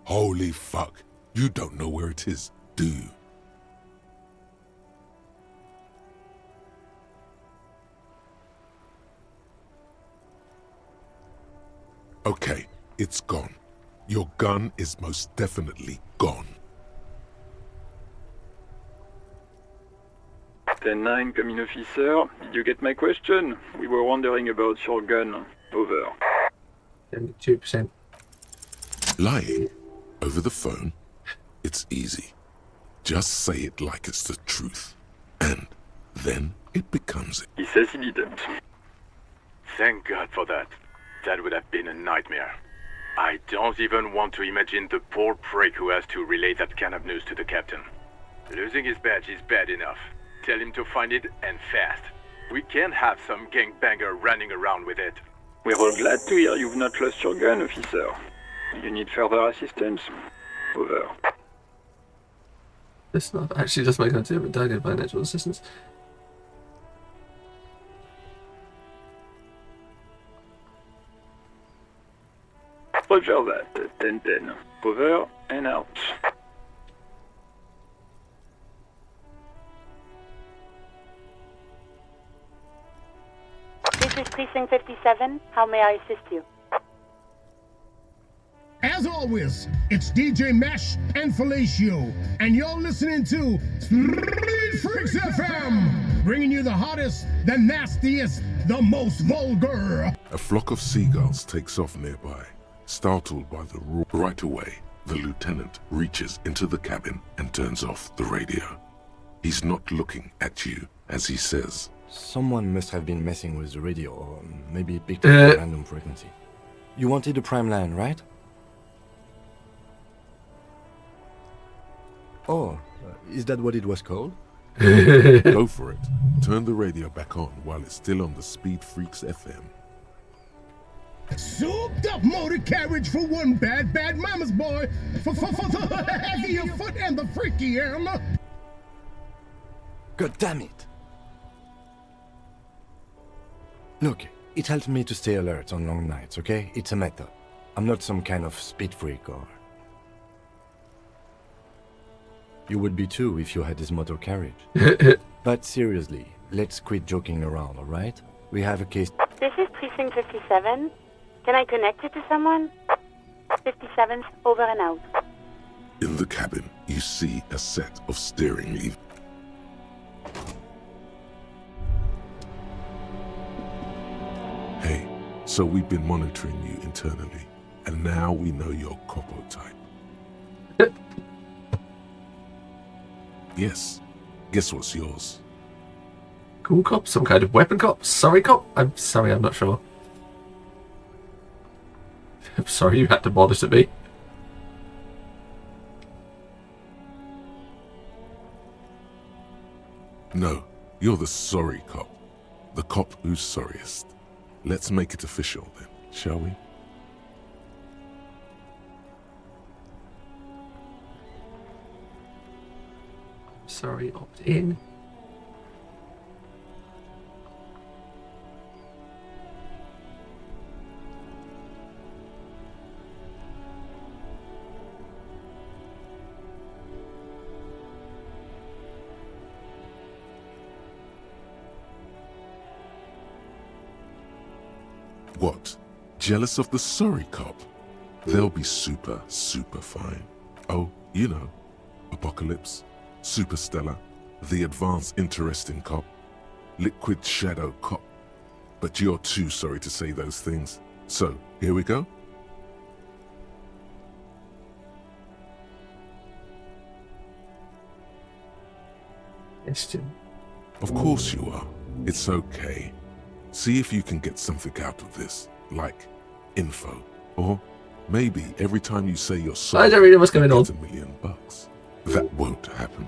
Holy fuck. You don't know where it is, do you? Okay, it's gone. Your gun is most definitely gone. 10-9, come in, officer. Did you get my question? We were wondering about your gun. Over. 72%. Lying over the phone? It's easy. Just say it like it's the truth. And then it becomes it. He says he didn't. Thank God for that. That would have been a nightmare. I don't even want to imagine the poor prick who has to relay that kind of news to the captain. Losing his badge is bad enough. Tell him to find it, and fast. We can't have some gangbanger running around with it. We're all glad to hear you've not lost your gun, officer. You need further assistance. Over. This not actually just my gun too, but targeted by natural assistance. Roger that. 10-10. Over and out. This is Precinct 57. How may I assist you? As always, it's DJ Mesh and Felicio, and you're listening to Street Freaks FM, bringing you the hottest, the nastiest, the most vulgar. A flock of seagulls takes off nearby. Startled by the roar right away, the lieutenant reaches into the cabin and turns off the radio. He's not looking at you as he says, Someone must have been messing with the radio, or maybe it picked up a random frequency. You wanted a prime line, right? Oh, is that what it was called? Go for it. Turn the radio back on while it's still on the Speed Freaks FM. Souped up motor carriage for one bad mama's boy, for the heavier foot and the freaky armor. God damn it! Look, it helps me to stay alert on long nights, okay? It's a method. I'm not some kind of speed freak or... You would be too if you had this motor carriage. But seriously, let's quit joking around, alright? We have a case... This is Precinct 57. Can I connect it to someone? 57's over and out. In the cabin, you see a set of steering levers. Hey, so we've been monitoring you internally, and now we know your Copo type. Yes, guess what's yours? Cool cop? Some kind of weapon cop? Sorry cop? I'm sorry, I'm not sure. I'm sorry you had to monitor me. No, you're the sorry cop. The cop who's sorriest. Let's make it official then, shall we? Sorry, opt in. What? Jealous of the sorry cop? They'll be super fine. Oh, you know, Apocalypse, Superstellar, the advanced interesting cop, liquid shadow cop. But you're too sorry to say those things. So, here we go? Question. Of course you are. It's okay. See if you can get something out of this, like info. Or maybe every time you say you're sorry, I don't really know what's going on. $1 million. That won't happen.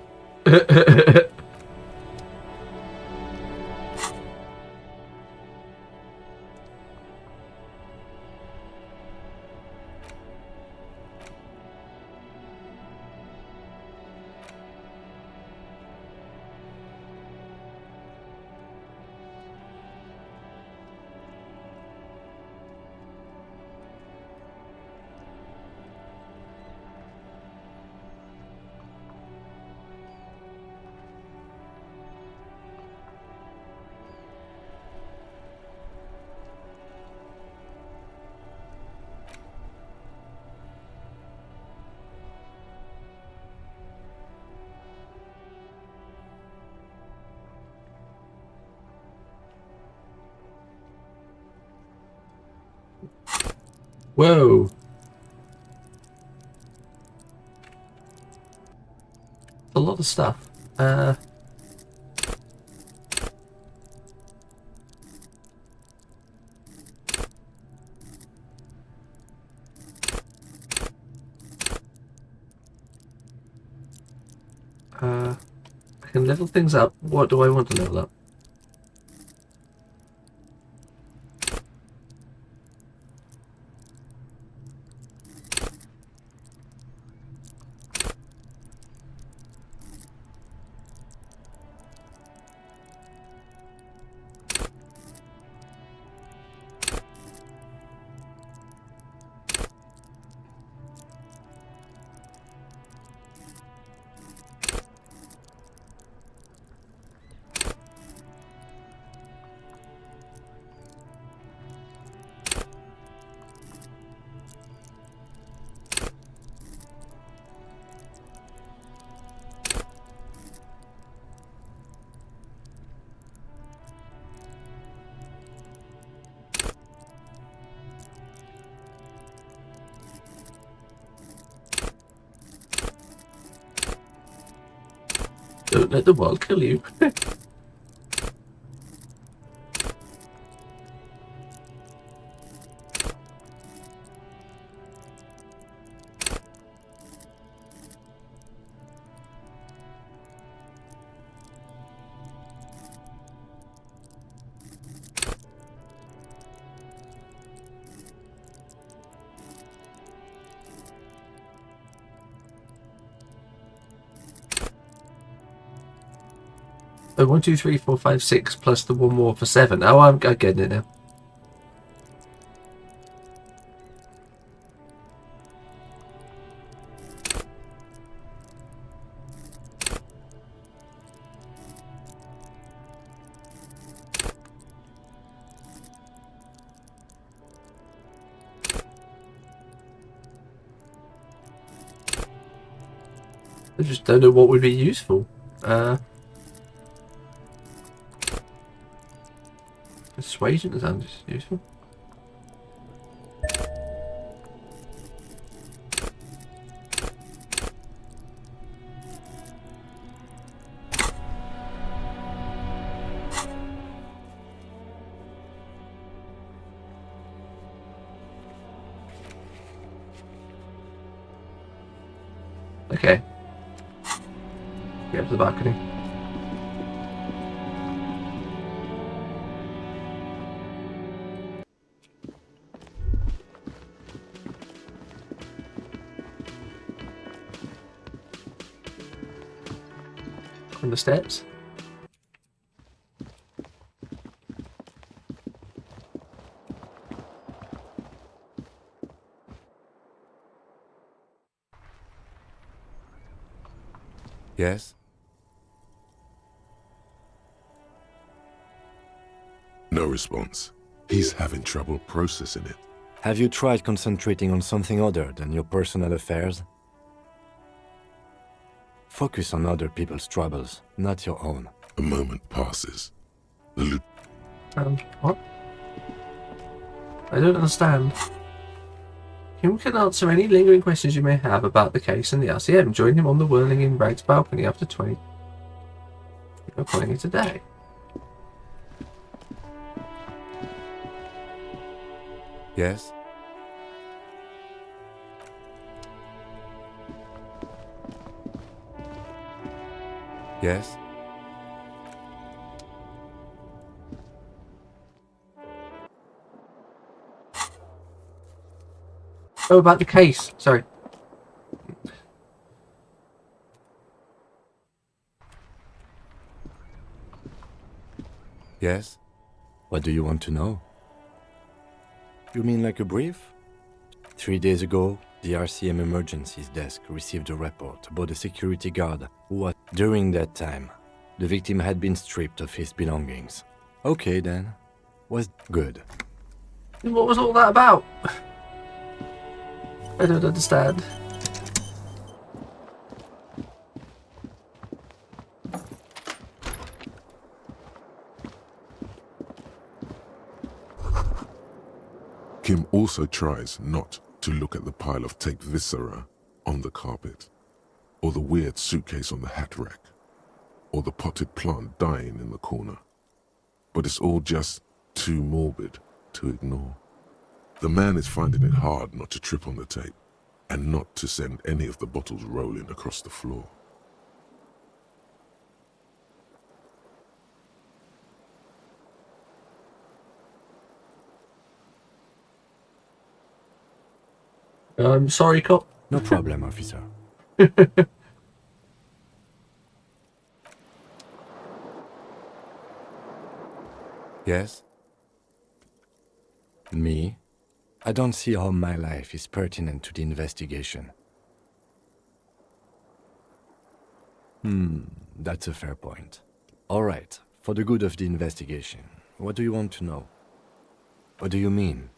Whoa. A lot of stuff. I can level things up. What do I want to level up? Don't let the world kill you. Oh, 1, 2, 3, 4, 5, 6 plus the one more for 7. Oh, I'm getting it now. I just don't know what would be useful. Persuasion sounds useful. Okay. Get up to the balcony. On the steps. Yes? No response. He's having trouble processing it. Have you tried concentrating on something other than your personal affairs? Focus on other people's troubles, not your own. A moment passes. What? I don't understand. Him can answer any lingering questions you may have about the case and the RCM. Join him on the Whirling in Rags balcony after 20. we're calling it a day. Yes? Yes? Oh, about the case. Sorry. Yes? What do you want to know? You mean like a brief? 3 days ago, the RCM Emergencies Desk received a report about a security guard who was... During that time, the victim had been stripped of his belongings. Okay then. Was good. What was all that about? I don't understand. Kim also tries not to look at the pile of taped viscera on the carpet, or the weird suitcase on the hat rack, or the potted plant dying in the corner. But it's all just too morbid to ignore. The man is finding it hard not to trip on the tape, and not to send any of the bottles rolling across the floor. Sorry, cop. No problem, officer. Yes? Me? I don't see how my life is pertinent to the investigation. That's a fair point. All right, for the good of the investigation, what do you want to know? What do you mean?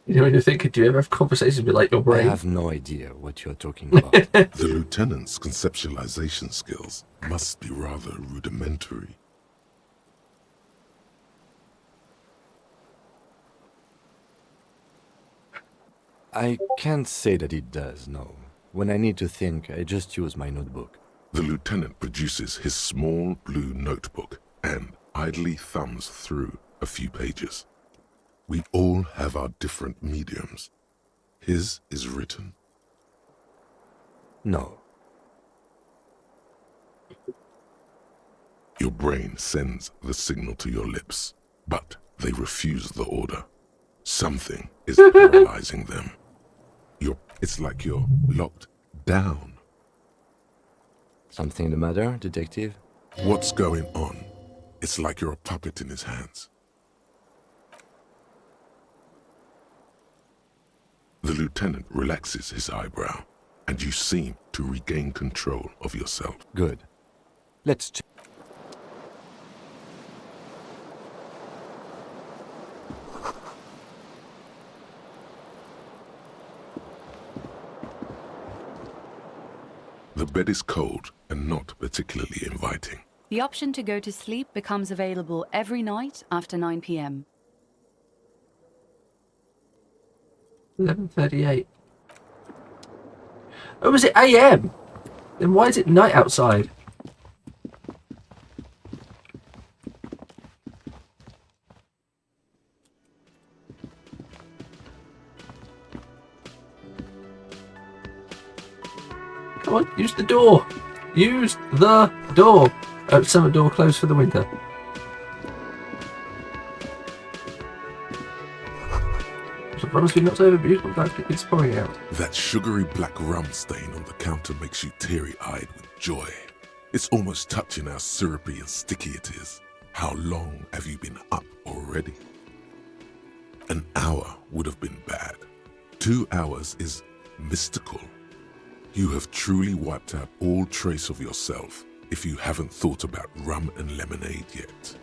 You know, when you're thinking, do you ever have conversations with like your brain? I have no idea what you're talking about. The lieutenant's conceptualization skills must be rather rudimentary. I can't say that it does, no. When I need to think, I just use my notebook. The lieutenant produces his small blue notebook and idly thumbs through a few pages. We all have our different mediums. His is written. No. Your brain sends the signal to your lips, but they refuse the order. Something is paralyzing them. It's like you're locked down. Something the matter, detective? What's going on? It's like you're a puppet in his hands. The lieutenant relaxes his eyebrow, and you seem to regain control of yourself. Good. Let's check. The bed is cold and not particularly inviting. The option to go to sleep becomes available every night after 9 p.m. 11:38. Oh, was it AM? Then why is it night outside? Come on, use the door. Use the door. Oh, summer door closed for the winter. So promise me not to overabuse, but that's it's pouring out. That sugary black rum stain on the counter makes you teary-eyed with joy. It's almost touching how syrupy and sticky it is. How long have you been up already? An hour would have been bad. 2 hours is mystical. You have truly wiped out all trace of yourself if you haven't thought about rum and lemonade yet.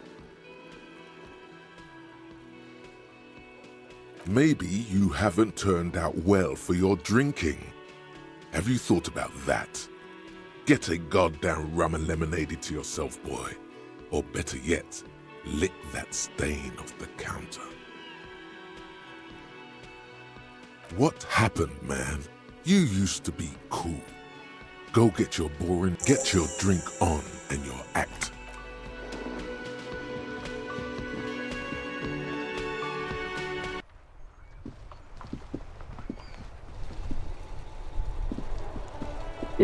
Maybe you haven't turned out well for your drinking. Have you thought about that? Get a goddamn rum and lemonade to yourself, boy. Or better yet, lick that stain off the counter. What happened, man? You used to be cool. Go get your drink on and your act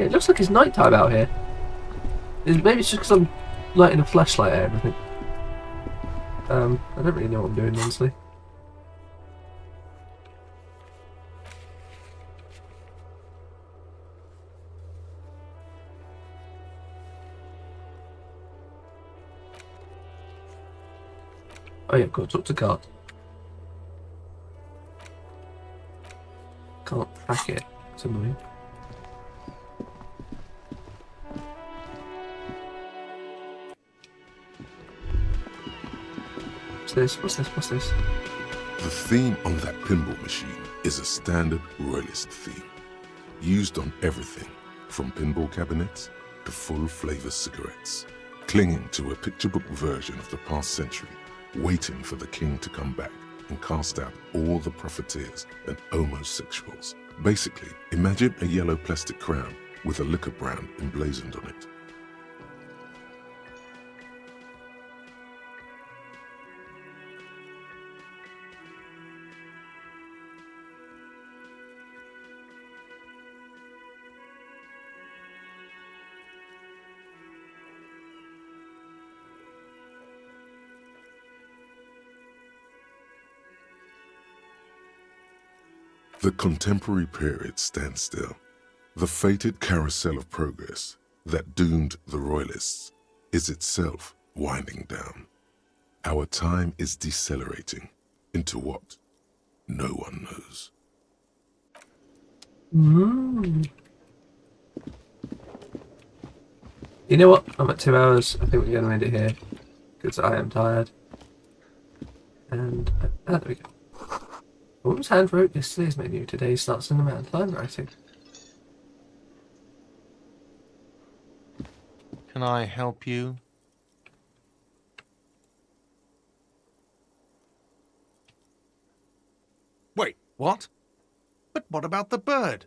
Yeah, it looks like it's nighttime out here. Maybe it's just because I'm lighting a flashlight at everything. I don't really know what I'm doing, honestly. Oh yeah, I've got to talk to guard. Can't track it. It's annoying. What's this? What's this? What's this? The theme on that pinball machine is a standard royalist theme, used on everything from pinball cabinets to full-flavor cigarettes, clinging to a picture-book version of the past century, waiting for the king to come back and cast out all the profiteers and homosexuals. Basically, imagine a yellow plastic crown with a liquor brand emblazoned on it. The contemporary period stands still. The fated carousel of progress that doomed the royalists is itself winding down. Our time is decelerating into what no one knows. You know what? I'm at 2 hours. I think we're going to end it here because I am tired. And there we go. A woman's hand wrote yesterday's menu. Today starts in the man's handwriting. Can I help you? Wait, what? But what about the bird?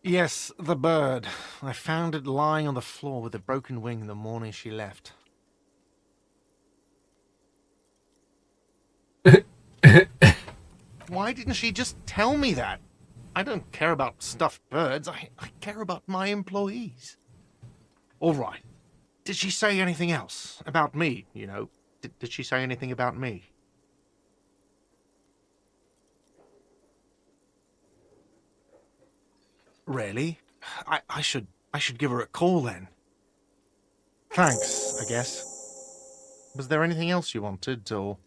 Yes, the bird. I found it lying on the floor with a broken wing the morning she left. Why didn't she just tell me that? I don't care about stuffed birds. I care about my employees. All right. Did she say anything else? About me, you know? Did she say anything about me? Really? I should give her a call then. Thanks, I guess. Was there anything else you wanted, or...?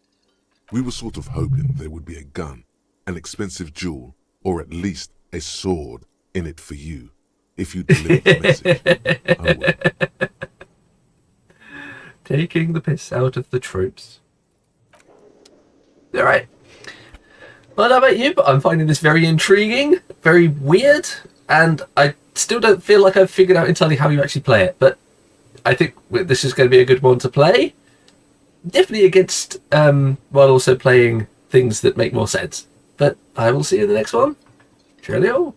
We were sort of hoping there would be a gun, an expensive jewel, or at least a sword in it for you, if you delivered the message. Oh well. Taking the piss out of the troops. Alright. Well, I don't know about you, but I'm finding this very intriguing, very weird, and I still don't feel like I've figured out entirely how you actually play it, but I think this is going to be a good one to play. Definitely against, while also playing things that make more sense. But I will see you in the next one. Cheerio.